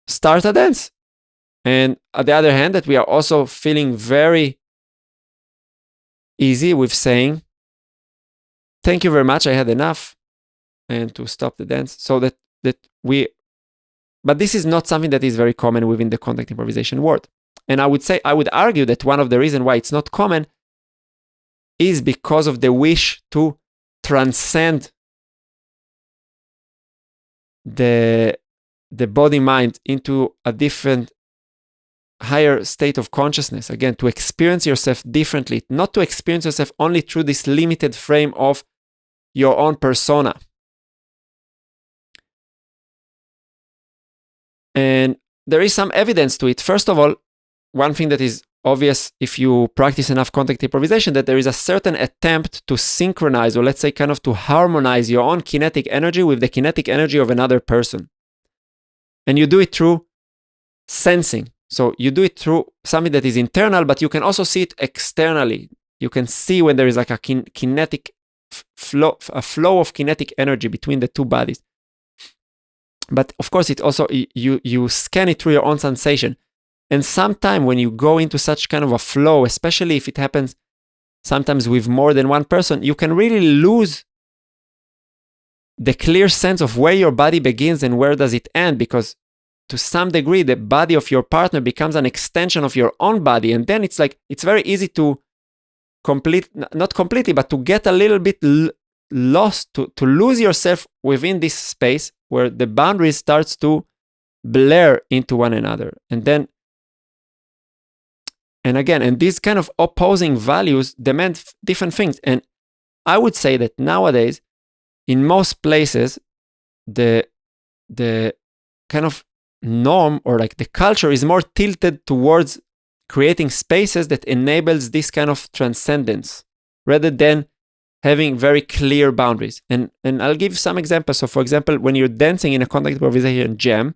start a dance. And on the other hand, that we are also feeling very easy with saying, thank you very much, I had enough, and to stop the dance. So that we, but this is not something that is very common within the contact improvisation world. And I would argue that one of the reasons why it's not common is because of the wish to transcend the body-mind into a different, higher state of consciousness. Again, to experience yourself differently, not to experience yourself only through this limited frame of your own persona. And there is some evidence to it. First of all, one thing that is obvious if you practice enough contact improvisation, that there is a certain attempt to synchronize, or let's say kind of to harmonize your own kinetic energy with the kinetic energy of another person. And you do it through sensing. So you do it through something that is internal, but you can also see it externally. You can see when there is like a kinetic flow, a flow of kinetic energy between the two bodies. But of course, it also, you scan it through your own sensation. And sometimes when you go into such kind of a flow, especially if it happens sometimes with more than one person, you can really lose the clear sense of where your body begins and where does it end, because to some degree, the body of your partner becomes an extension of your own body. And then it's like, it's very easy to not completely, but to get a little bit lost, to lose yourself within this space where the boundaries starts to blur into one another. And again, these kind of opposing values demand different things. And I would say that nowadays, in most places, the kind of norm, or like the culture, is more tilted towards creating spaces that enables this kind of transcendence rather than having very clear boundaries. And I'll give some examples. So for example, when you're dancing in a contact improvisation jam,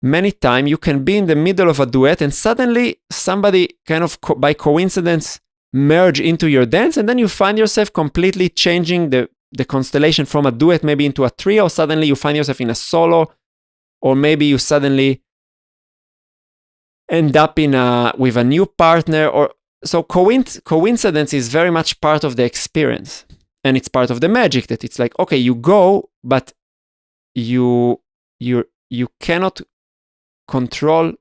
many times you can be in the middle of a duet and suddenly somebody kind of by coincidence merge into your dance, and then you find yourself completely changing the constellation from a duet maybe into a trio. Suddenly you find yourself in a solo, or maybe you suddenly end up with a new partner. Or so coincidence is very much part of the experience, and it's part of the magic, that it's like, okay, you go, but you cannot control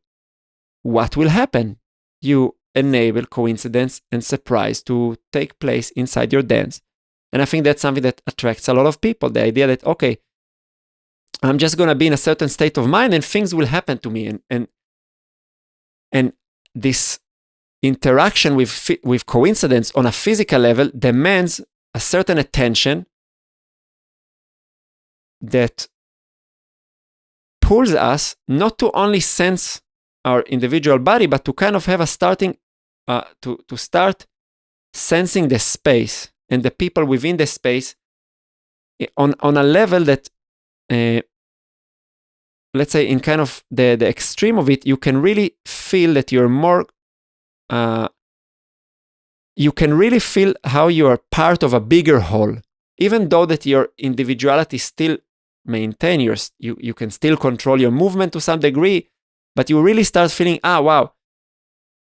what will happen. You enable coincidence and surprise to take place inside your dance. And I think that's something that attracts a lot of people. The idea that, okay, I'm just going to be in a certain state of mind and things will happen to me. And this interaction with coincidence on a physical level demands a certain attention that pulls us not to only sense our individual body, but to kind of have a starting, to start sensing the space and the people within the space on a level that, let's say in kind of the extreme of it, you can really feel that you're more, you can really feel how you are part of a bigger whole, even though that your individuality still maintain, you can still control your movement to some degree, but you really start feeling, wow,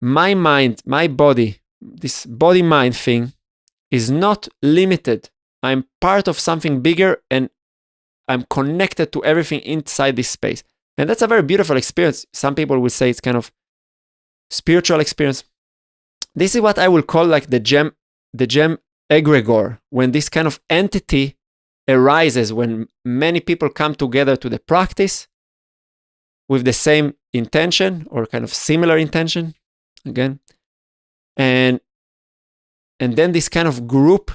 my mind, my body, this body-mind thing is not limited. I'm part of something bigger, and I'm connected to everything inside this space. And that's a very beautiful experience. Some people will say it's kind of spiritual experience. This is what I will call like the gem egregore, when this kind of entity arises, when many people come together to the practice with the same intention, or kind of similar intention, again. And then this kind of group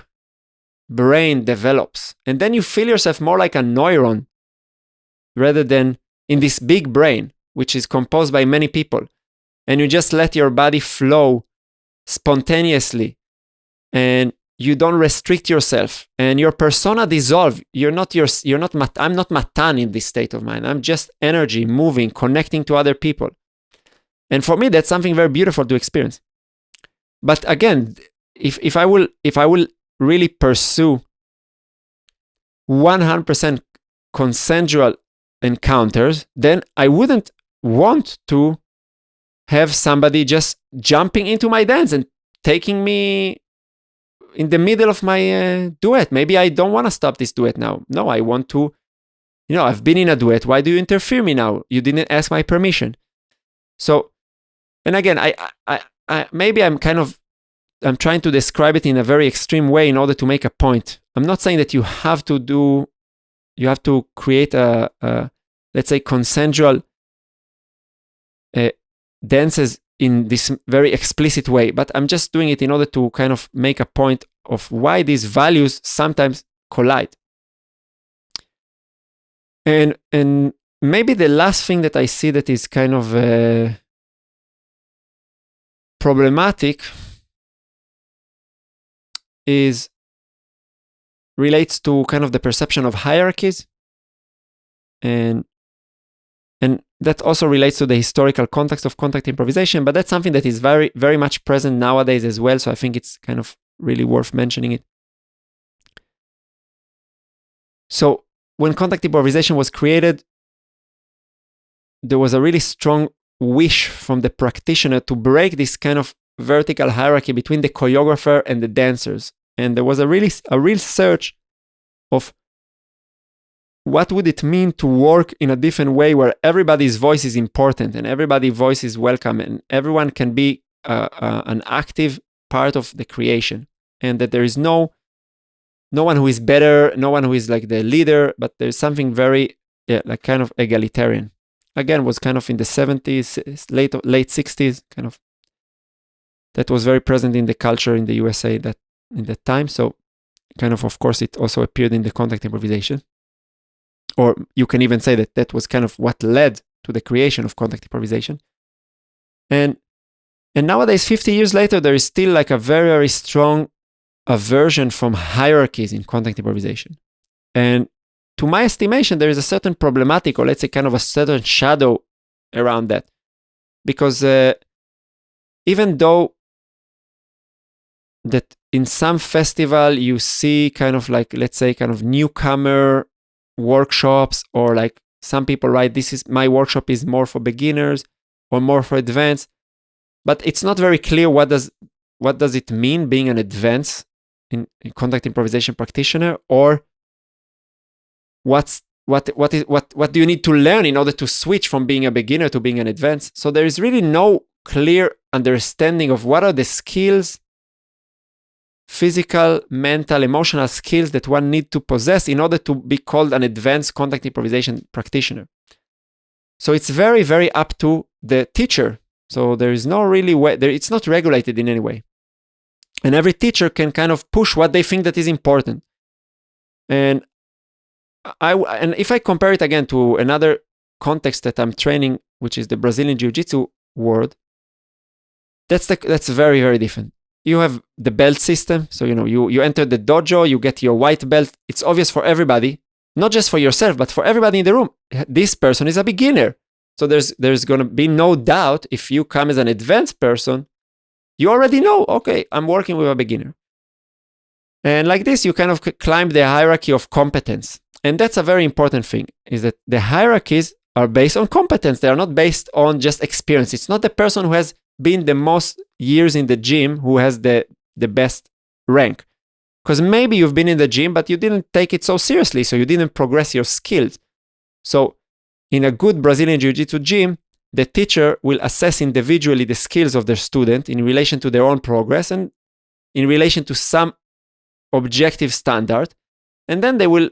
brain develops. And then you feel yourself more like a neuron rather than in this big brain, which is composed by many people. And you just let your body flow spontaneously and you don't restrict yourself, and your persona dissolve. I'm not Matan in this state of mind. I'm just energy moving, connecting to other people. And for me, that's something very beautiful to experience. But again, if I will really pursue 100% consensual encounters, then I wouldn't want to have somebody just jumping into my dance and taking me in the middle of my duet. Maybe I don't want to stop this duet now. No, I want to, I've been in a duet. Why do you interfere me now? You didn't ask my permission. So, and again, I maybe I'm trying to describe it in a very extreme way in order to make a point. I'm not saying that you have to create let's say, consensual dances in this very explicit way, but I'm just doing it in order to kind of make a point of why these values sometimes collide. And maybe the last thing that I see that is kind of problematic relates to kind of the perception of hierarchies, and that also relates to the historical context of contact improvisation, but that's something that is very, very much present nowadays as well, so I think it's kind of really worth mentioning it. So when contact improvisation was created, there was a really strong wish from the practitioner to break this kind of vertical hierarchy between the choreographer and the dancers. And there was a real search of what would it mean to work in a different way where everybody's voice is important and everybody's voice is welcome and everyone can be an active part of the creation, and that there is no one who is better, no one who is like the leader, but there's something very like kind of egalitarian. Again, was kind of in the 70s, late 60s, kind of that was very present in the culture in the USA in that time. So kind of course, it also appeared in the contact improvisation. Or you can even say that was kind of what led to the creation of contact improvisation. And nowadays, 50 years later, there is still like a very, very strong aversion from hierarchies in contact improvisation. And to my estimation, there is a certain problematic, or let's say kind of a certain shadow around that. Because even though that in some festival you see kind of like, let's say, kind of newcomer workshops, or like some people write, my workshop is more for beginners or more for advanced, but it's not very clear what does it mean being an advanced in contact improvisation practitioner, or what do you need to learn in order to switch from being a beginner to being an advanced. So there is really no clear understanding of what are the skills, physical, mental, emotional skills that one needs to possess in order to be called an advanced contact improvisation practitioner. So it's very, very up to the teacher. So there is no really way, it's not regulated in any way. And every teacher can kind of push what they think that is important. And if I compare it again to another context that I'm training, which is the Brazilian Jiu-Jitsu world, that's very, very different. You have the belt system. So, you enter the dojo, you get your white belt. It's obvious for everybody, not just for yourself, but for everybody in the room. This person is a beginner. So there's going to be no doubt if you come as an advanced person, you already know, okay, I'm working with a beginner. And like this, you kind of climb the hierarchy of competence. And that's a very important thing, is that the hierarchies are based on competence. They are not based on just experience. It's not the person who has been the most years in the gym who has the best rank. Because maybe you've been in the gym, but you didn't take it so seriously, so you didn't progress your skills. So in a good Brazilian Jiu-Jitsu gym, the teacher will assess individually the skills of their student in relation to their own progress and in relation to some objective standard. And then they will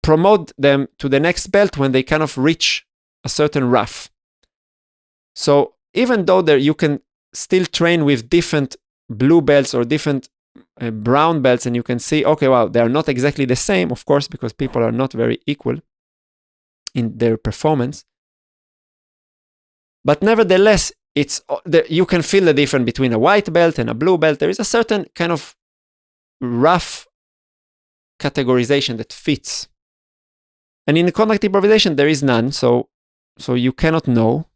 promote them to the next belt when they kind of reach a certain RAF. So even though you can still train with different blue belts or different brown belts, and you can see, okay, wow, they are not exactly the same, of course, because people are not very equal in their performance. But nevertheless, you can feel the difference between a white belt and a blue belt. There is a certain kind of rough categorization that fits. And in contact improvisation, there is none. So you cannot know.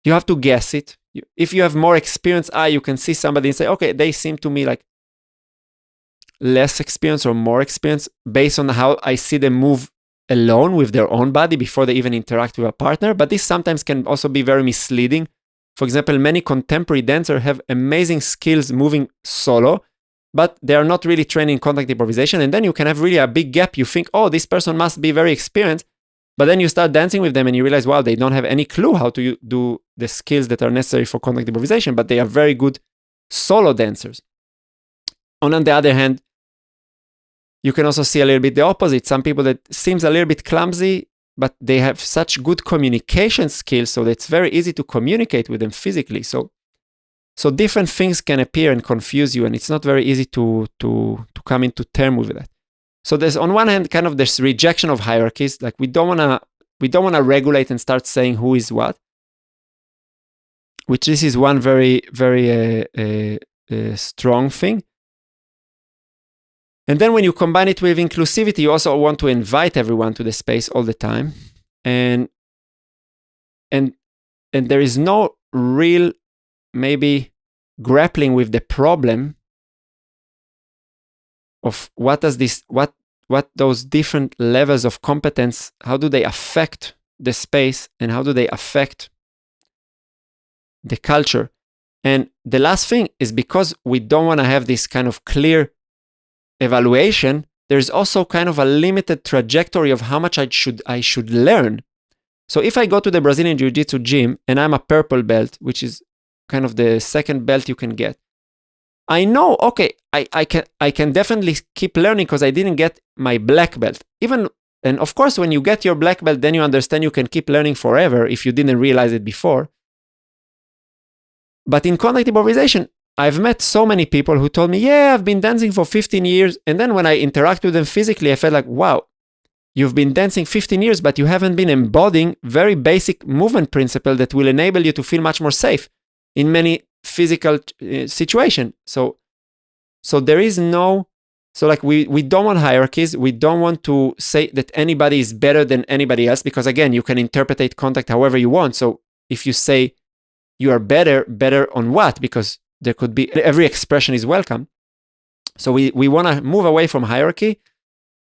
You have to guess it. If you have more experience, you can see somebody and say, okay, they seem to me like less experience or more experience based on how I see them move alone with their own body before they even interact with a partner. But this sometimes can also be very misleading. For example, many contemporary dancers have amazing skills moving solo, but they are not really trained in contact improvisation. And then you can have really a big gap. You think, oh, this person must be very experienced. But then you start dancing with them and you realize, wow, they don't have any clue how to do the skills that are necessary for contact improvisation, but they are very good solo dancers. On the other hand, you can also see a little bit the opposite. Some people that seems a little bit clumsy, but they have such good communication skills, so that it's very easy to communicate with them physically. So different things can appear and confuse you, and it's not very easy to come into terms with that. So there's on one hand kind of this rejection of hierarchies, like we don't wanna regulate and start saying who is what, which this is one very very strong thing. And then when you combine it with inclusivity, you also want to invite everyone to the space all the time, and there is no real maybe grappling with the problem of what those different levels of competence, how do they affect the space and how do they affect the culture. And the last thing is, because we don't want to have this kind of clear evaluation, there's also kind of a limited trajectory of how much I should learn. So if I go to the Brazilian Jiu-Jitsu gym and I'm a purple belt, which is kind of the second belt you can get, I know, okay, I can definitely keep learning because I didn't get my black belt. And of course, when you get your black belt, then you understand you can keep learning forever if you didn't realize it before. But in contact improvisation, I've met so many people who told me, yeah, I've been dancing for 15 years. And then when I interact with them physically, I felt like, wow, you've been dancing 15 years, but you haven't been embodying very basic movement principles that will enable you to feel much more safe in many physical situation. So there is no, so like we don't want hierarchies. We don't want to say that anybody is better than anybody else, because again, you can interpret contact however you want. So if you say you are better on what? Because there could be, every expression is welcome. So we want to move away from hierarchy,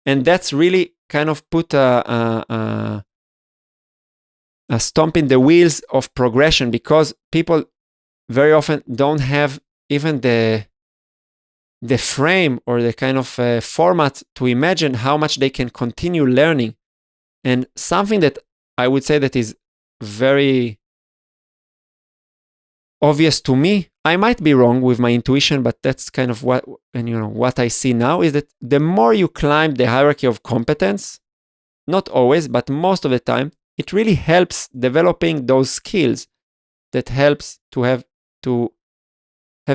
and that's really kind of put a stomp in the wheels of progression, because people very often don't have even the frame or the kind of format to imagine how much they can continue learning. And something that I would say that is very obvious to me, I might be wrong with my intuition, but that's kind of what I see now, is that the more you climb the hierarchy of competence, not always, but most of the time, it really helps developing those skills that helps to have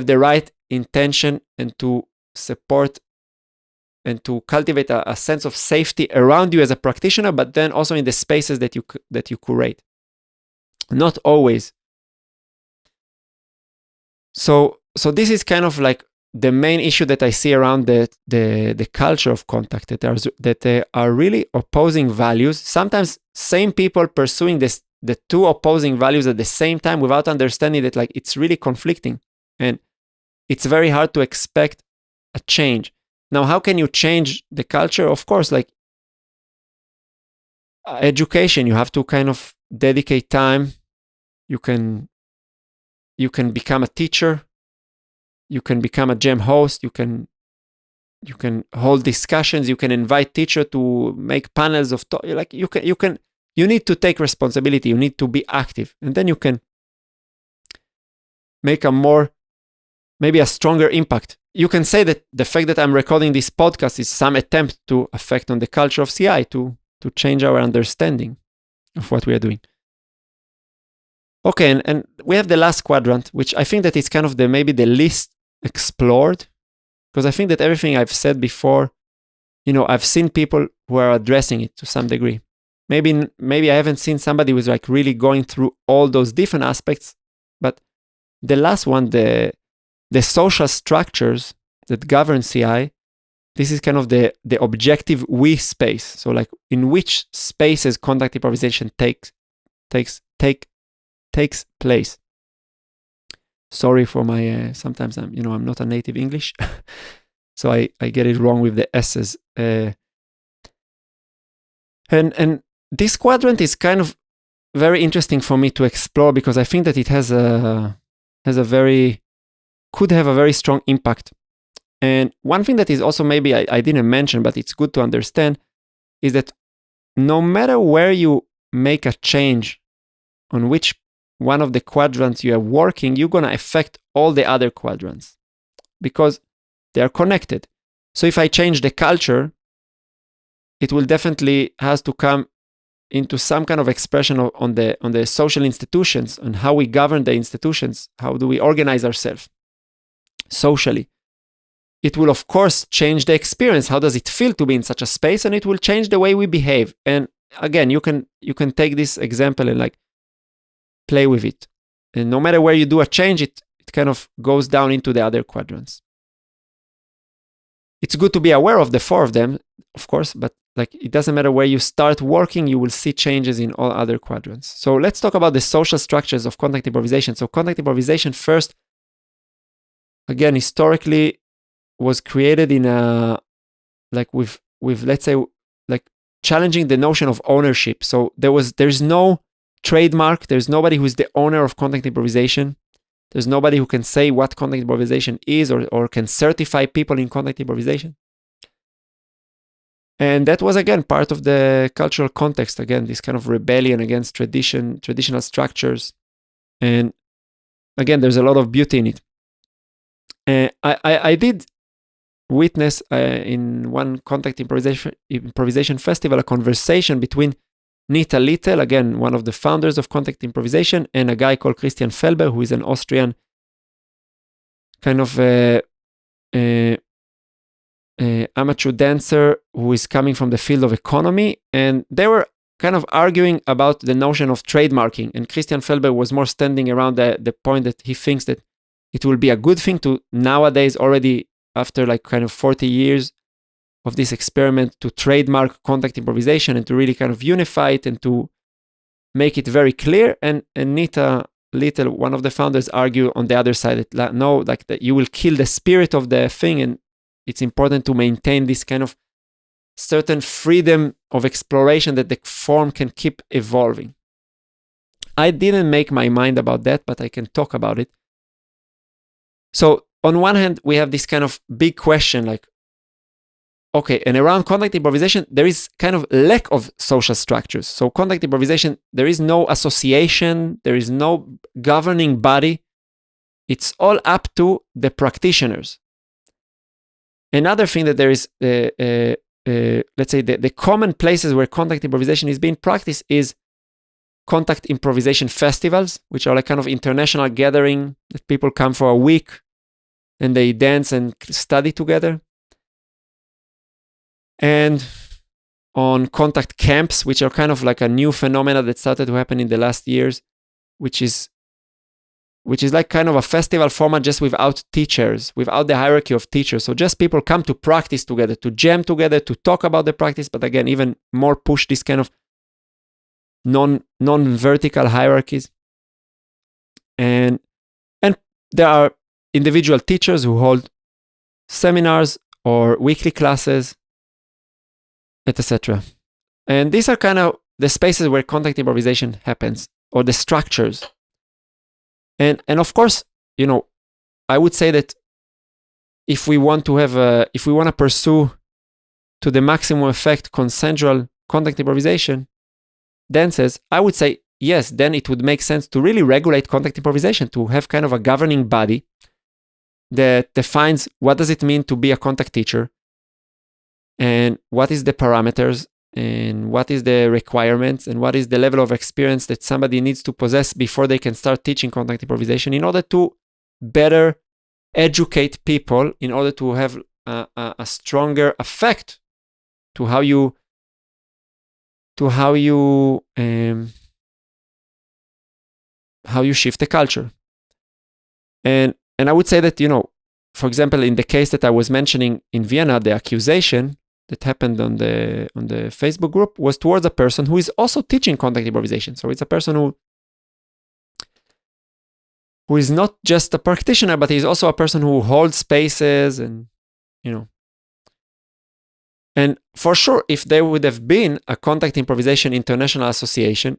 the right intention and to support and to cultivate a sense of safety around you as a practitioner, but then also in the spaces that you curate. Not always. So this is kind of like the main issue that I see around the culture of contact, that are really opposing values. Sometimes same people pursuing the two opposing values at the same time without understanding that like it's really conflicting, and it's very hard to expect a change. Now, how can you change the culture? Of course, like education, you have to kind of dedicate time. You can become a teacher. You can become a jam host. You can hold discussions. You can invite teacher to make panels of like you need to take responsibility. You need to be active, and then you can make maybe a stronger impact. You can say that the fact that I'm recording this podcast is some attempt to affect on the culture of CI, to change our understanding of what we are doing. Okay, and we have the last quadrant, which I think that it's kind of maybe the least explored, because I think that everything I've said before, I've seen people who are addressing it to some degree. Maybe I haven't seen somebody who's like really going through all those different aspects, but the last one, the social structures that govern CI, this is kind of the objective we space. So like in which spaces contact improvisation takes place. Sorry for my sometimes I'm not a native English, so I get it wrong with the S's. And this quadrant is kind of very interesting for me to explore because I think that it could have a very strong impact. And one thing that is also maybe I didn't mention, but it's good to understand, is that no matter where you make a change on which one of the quadrants you are working, you're going to affect all the other quadrants because they are connected. So if I change the culture, it will definitely has to come into some kind of expression on the social institutions, on how we govern the institutions, how do we organize ourselves socially. It will, of course, change the experience. How does it feel to be in such a space? And it will change the way we behave. And again, you can take this example and like play with it. And no matter where you do a change, it kind of goes down into the other quadrants. It's good to be aware of the four of them, of course, but like it doesn't matter where you start working, you will see changes in all other quadrants. So let's talk about the social structures of contact improvisation. So contact improvisation first, again, historically was created in a like with let's say like challenging the notion of ownership. So there's no trademark, there's nobody who's the owner of contact improvisation. There's nobody who can say what contact improvisation is or can certify people in contact improvisation. And that was, again, part of the cultural context, again, this kind of rebellion against traditional structures. And again, there's a lot of beauty in it. I did witness in one contact improvisation festival a conversation between Nita Little, again, one of the founders of contact improvisation, and a guy called Christian Felber, who is an Austrian kind of amateur dancer who is coming from the field of economy. And they were kind of arguing about the notion of trademarking. And Christian Felber was more standing around the point that he thinks that it will be a good thing to nowadays, already after like kind of 40 years of this experiment, to trademark contact improvisation and to really kind of unify it and to make it very clear. And Nita Little, one of the founders, argue on the other side that no, like that you will kill the spirit of the thing, and it's important to maintain this kind of certain freedom of exploration that the form can keep evolving. I didn't make my mind about that, but I can talk about it. So on one hand, we have this kind of big question like, okay, and around contact improvisation, there is kind of lack of social structures. So contact improvisation, there is no association, there is no governing body. It's all up to the practitioners. Another thing that there is, let's say the common places where contact improvisation is being practiced is contact improvisation festivals, which are like kind of international gathering that people come for a week and they dance and study together. And on contact camps, which are kind of like a new phenomena that started to happen in the last years, which is like kind of a festival format just without teachers, without the hierarchy of teachers. So just people come to practice together, to jam together, to talk about the practice, but again, even more push this kind of non-vertical hierarchies. And there are individual teachers who hold seminars or weekly classes, etc. And these are kind of the spaces where contact improvisation happens, or the structures. And of course, I would say that if we want to pursue to the maximum effect consensual contact improvisation dances, I would say yes, then it would make sense to really regulate contact improvisation, to have kind of a governing body that defines what does it mean to be a contact teacher, and what is the parameters, and what is the requirements, and what is the level of experience that somebody needs to possess before they can start teaching contact improvisation, in order to better educate people, in order to have a stronger effect to how you shift the culture. And I would say that for example, in the case that I was mentioning in Vienna, the accusation that happened on the Facebook group was towards a person who is also teaching contact improvisation. So it's a person who is not just a practitioner, but he's also a person who holds spaces and, And for sure, if there would have been a contact improvisation international association,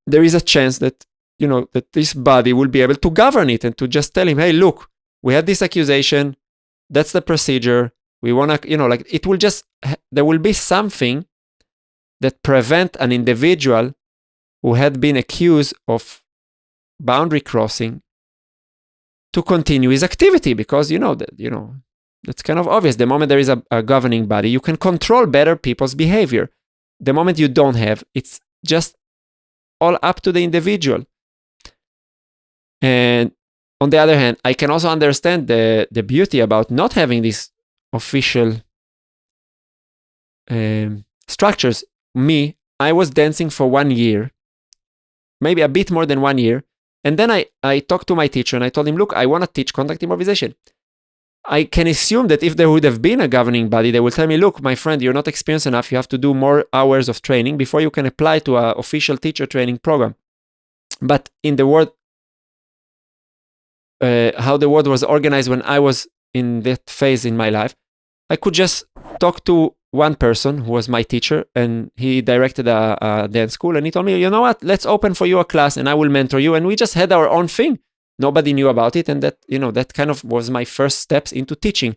there is a chance that, that this body will be able to govern it and to just tell him, hey, look, we had this accusation. That's the procedure. We want to, it will just, there will be something that prevent an individual who had been accused of boundary crossing to continue his activity, because that's kind of obvious. The moment there is a governing body, you can control better people's behavior. The moment you don't have, it's just all up to the individual. And on the other hand, I can also understand the beauty about not having these official structures. I was dancing for 1 year, maybe a bit more than 1 year. And then I talked to my teacher and I told him, look, I want to teach contact improvisation. I can assume that if there would have been a governing body, they will tell me, look, my friend, you're not experienced enough. You have to do more hours of training before you can apply to an official teacher training program. But in the world, how the world was organized when I was in that phase in my life, I could just talk to one person who was my teacher, and he directed a dance school, and he told me, you know what, let's open for you a class and I will mentor you. And we just had our own thing. Nobody knew about it, and that kind of was my first steps into teaching.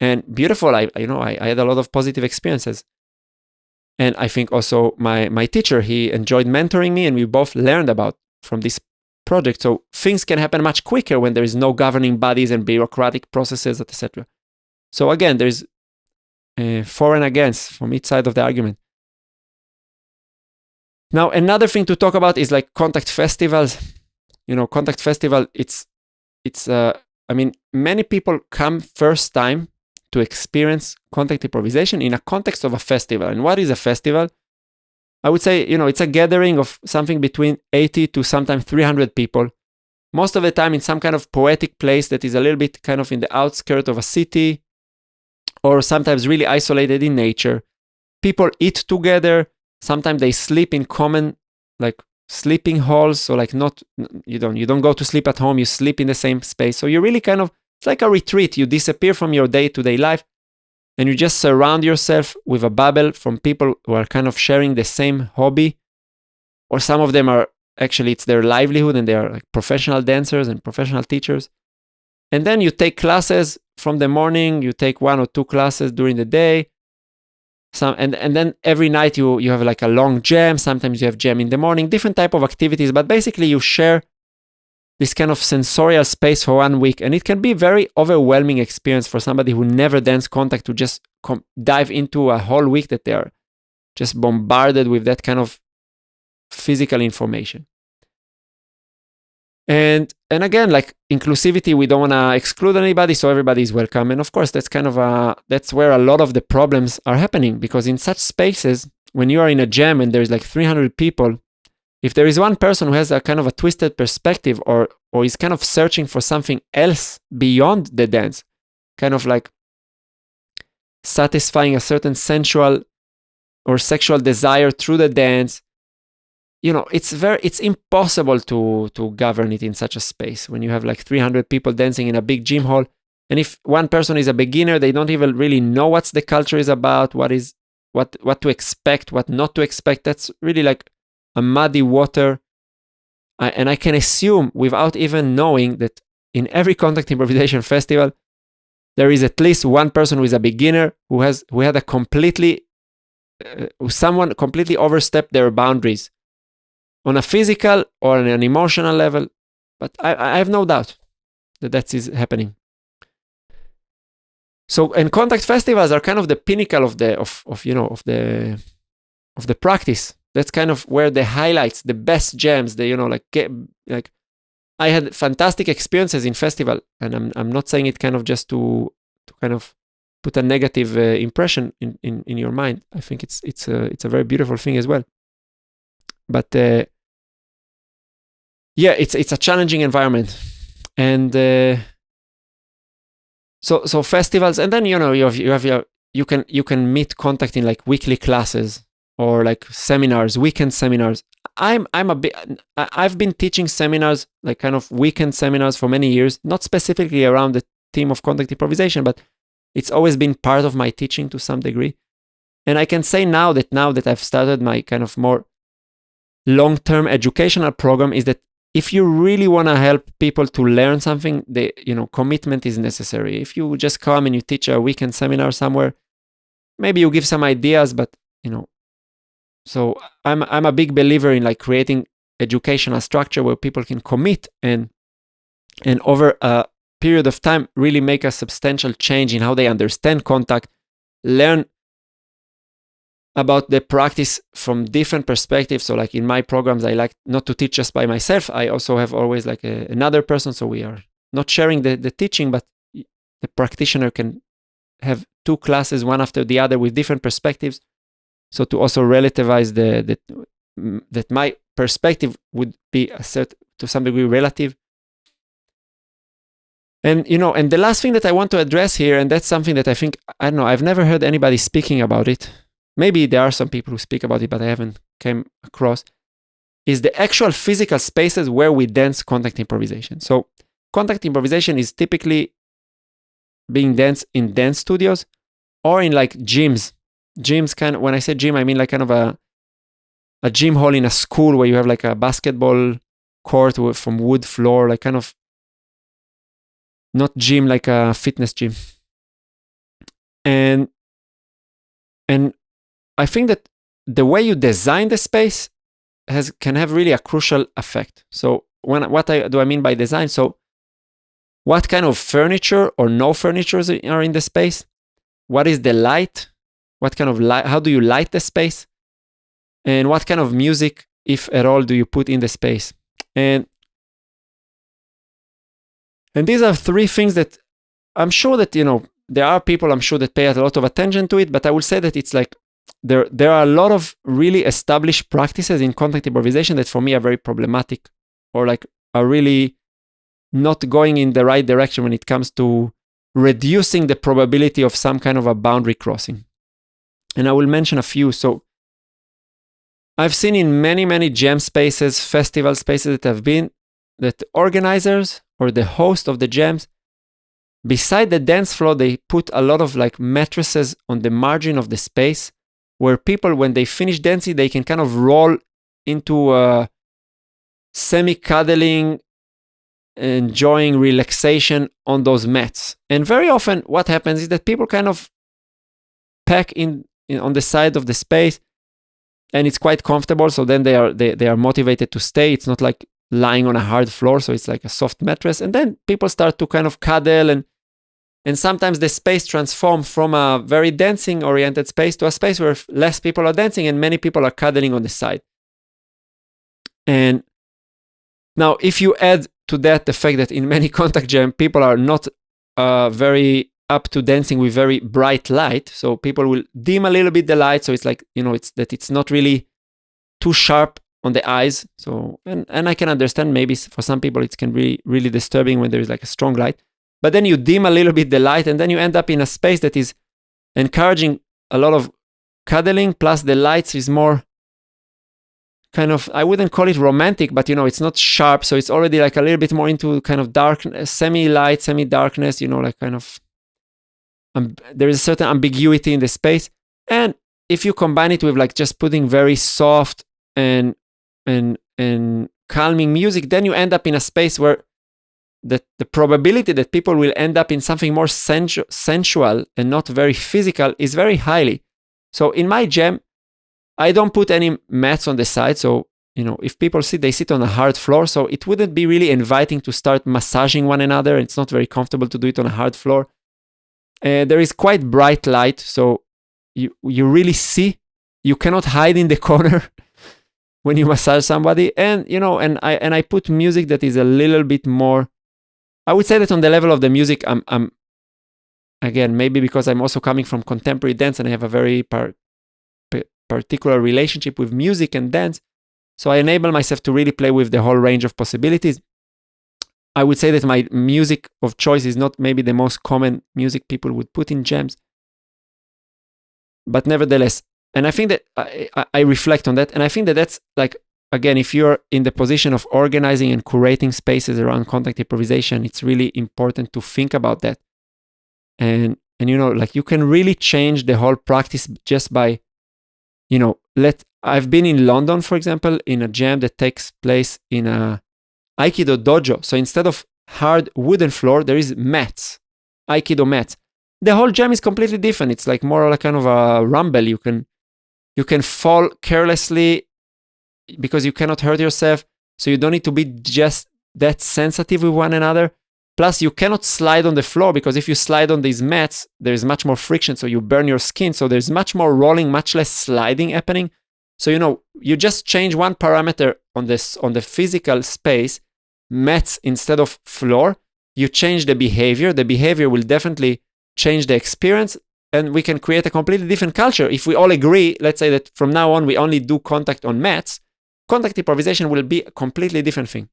And beautiful, I had a lot of positive experiences. And I think also my teacher, he enjoyed mentoring me, and we both learned about from this project. So things can happen much quicker when there is no governing bodies and bureaucratic processes, etc. So again, there's for and against from each side of the argument. Now, another thing to talk about is like contact festivals. Contact festival, many people come first time to experience contact improvisation in a context of a festival. And what is a festival? I would say, it's a gathering of something between 80 to sometimes 300 people. Most of the time in some kind of poetic place that is a little bit kind of in the outskirts of a city, or sometimes really isolated in nature. People eat together. Sometimes they sleep in common, like sleeping halls. So like you don't go to sleep at home, you sleep in the same space. So you really kind of, it's like a retreat. You disappear from your day-to-day life and you just surround yourself with a bubble from people who are kind of sharing the same hobby, or some of them are actually, it's their livelihood and they are like professional dancers and professional teachers. And then you take classes from the morning, you take 1 or 2 classes during the day. And then every night you have like a long jam. Sometimes you have jam in the morning, different type of activities. But basically you share this kind of sensorial space for 1 week. And it can be a very overwhelming experience for somebody who never danced contact to just dive into a whole week that they are just bombarded with that kind of physical information. And again, like inclusivity, we don't want to exclude anybody, so everybody is welcome. And of course, that's where a lot of the problems are happening, because in such spaces, when you are in a jam and there's like 300 people, if there is one person who has a kind of a twisted perspective or is kind of searching for something else beyond the dance, kind of like satisfying a certain sensual or sexual desire through the dance, it's impossible to govern it in such a space when you have like 300 people dancing in a big gym hall. And if one person is a beginner, they don't even really know what the culture is about, what to expect, what not to expect. That's really like a muddy water. And I can assume, without even knowing, that in every contact improvisation festival, there is at least one person who is a beginner who had a someone completely overstepped their boundaries on a physical or on an emotional level. But I have no doubt that is happening. So, and contact festivals are kind of the pinnacle of the practice. That's kind of where the highlights, the best jams, like I had fantastic experiences in festival, and I'm not saying it kind of just to kind of put a negative impression in your mind. I think it's a very beautiful thing as well. But it's a challenging environment, And so festivals, and then you can meet contact in like weekly classes or like seminars, weekend seminars. I've been teaching seminars, like kind of weekend seminars for many years, not specifically around the theme of contact improvisation, but it's always been part of my teaching to some degree. And I can say now that I've started my kind of more long-term educational program, is that if you really want to help people to learn something, commitment is necessary. If you just come and you teach a weekend seminar somewhere, maybe you give some ideas, but so I'm a big believer in like creating educational structure where people can commit and over a period of time really make a substantial change in how they understand contact, learn about the practice from different perspectives. So like in my programs, I like not to teach just by myself. I also have always like another person. So we are not sharing the teaching, but the practitioner can have two classes, one after the other with different perspectives. So to also relativize that my perspective would be to some degree relative. And and the last thing that I want to address here, and that's something that I think, I don't know, I've never heard anybody speaking about it. Maybe there are some people who speak about it, but I haven't came across, is the actual physical spaces where we dance contact improvisation. So contact improvisation is typically being danced in dance studios or in like gyms. Gyms when I say gym, I mean like kind of a gym hall in a school where you have like a basketball court from wood floor, like kind of not gym like a fitness gym. And I think that the way you design the space can have really a crucial effect. So what do I mean by design? So what kind of furniture or no furniture are in the space? What is the light? What kind of light? How do you light the space? And what kind of music, if at all, do you put in the space? And these are three things that I'm sure that there are people I'm sure that pay a lot of attention to it, but I will say that it's like there are a lot of really established practices in contact improvisation that for me are very problematic, or like are really not going in the right direction when it comes to reducing the probability of some kind of a boundary crossing. And I will mention a few. So I've seen in many jam spaces, festival spaces that organizers or the host of the jams, beside the dance floor, they put a lot of like mattresses on the margin of the space where people, when they finish dancing, they can kind of roll into a semi-cuddling, enjoying relaxation on those mats. And very often what happens is that people kind of pack in on the side of the space, and it's quite comfortable. So then they are motivated to stay. It's not like lying on a hard floor, so it's like a soft mattress. And then people start to kind of cuddle, and sometimes the space transforms from a very dancing oriented space to a space where less people are dancing and many people are cuddling on the side. And now if you add to that the fact that in many contact jam people are not very up to dancing with very bright light, so people will dim a little bit the light, so it's like it's not really too sharp on the eyes. So and I can understand maybe for some people it can be really disturbing when there is like a strong light, but then you dim a little bit the light and then you end up in a space that is encouraging a lot of cuddling, plus the lights is more kind of, I wouldn't call it romantic, but it's not sharp, so it's already like a little bit more into kind of dark, semi-light, semi-darkness, like kind of there is a certain ambiguity in the space. And if you combine it with like just putting very soft and calming music, then you end up in a space where the probability that people will end up in something more sensual and not very physical is very highly. So in my jam, I don't put any mats on the side. So, if people sit, they sit on a hard floor. So it wouldn't be really inviting to start massaging one another. It's not very comfortable to do it on a hard floor. There is quite bright light. So you really see, you cannot hide in the corner when you massage somebody. And, and I put music that is a little bit more, I would say that on the level of the music, I'm again, maybe because I'm also coming from contemporary dance and I have a very particular relationship with music and dance. So I enable myself to really play with the whole range of possibilities. I would say that my music of choice is not maybe the most common music people would put in jams. But nevertheless, and I think that I reflect on that, and I think that that's like, again, if you're in the position of organizing and curating spaces around contact improvisation, it's really important to think about that. And like you can really change the whole practice just by, I've been in London, for example, in a jam that takes place in a Aikido dojo. So instead of hard wooden floor, there is mats, Aikido mats. The whole jam is completely different. It's like more like kind of a rumble. You can fall carelessly because you cannot hurt yourself. So you don't need to be just that sensitive with one another. Plus, you cannot slide on the floor because if you slide on these mats, there's much more friction. So you burn your skin. So there's much more rolling, much less sliding happening. So, you just change one parameter on the physical space, mats instead of floor. You change the behavior. The behavior will definitely change the experience, and we can create a completely different culture. If we all agree, let's say that from now on, we only do contact on mats, contact improvisation will be a completely different thing.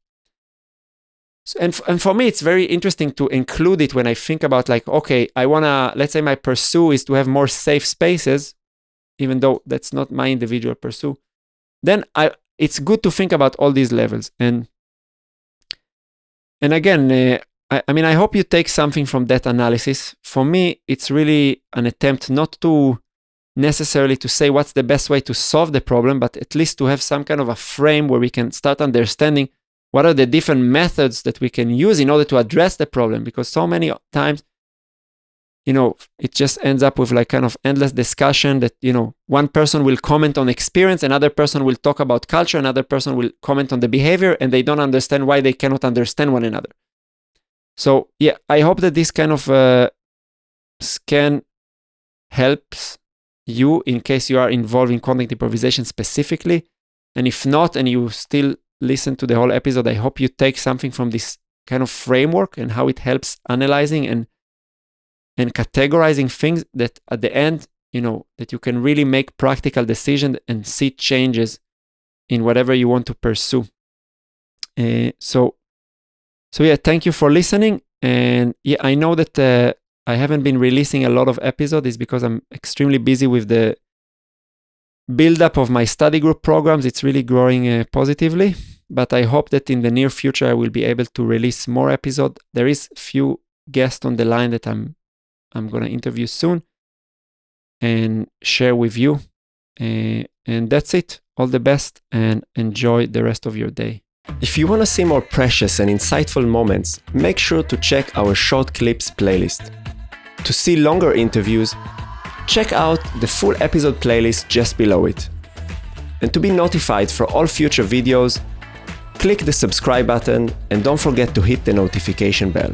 So, and for me, it's very interesting to include it when I think about like, okay, let's say my pursue is to have more safe spaces, even though that's not my individual pursue. Then it's good to think about all these levels. And again, I hope you take something from that analysis. For me, it's really an attempt not to necessarily to say what's the best way to solve the problem, but at least to have some kind of a frame where we can start understanding what are the different methods that we can use in order to address the problem. Because so many times, it just ends up with like kind of endless discussion that, one person will comment on experience, another person will talk about culture, another person will comment on the behavior, and they don't understand why they cannot understand one another. So yeah, I hope that this kind of scan helps you in case you are involved in contact improvisation specifically. And if not, and you still listen to the whole episode, I hope you take something from this kind of framework and how it helps analyzing and categorizing things that at the end, that you can really make practical decisions and see changes in whatever you want to pursue. So yeah, thank you for listening. And yeah, I know that I haven't been releasing a lot of episodes. It's because I'm extremely busy with the build-up of my study group programs. It's really growing positively. But I hope that in the near future, I will be able to release more episodes. There is a few guests on the line that I'm going to interview soon and share with you. And that's it. All the best and enjoy the rest of your day. If you want to see more precious and insightful moments, make sure to check our short clips playlist. To see longer interviews, check out the full episode playlist just below it. And to be notified for all future videos, click the subscribe button and don't forget to hit the notification bell.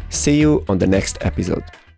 See you on the next episode.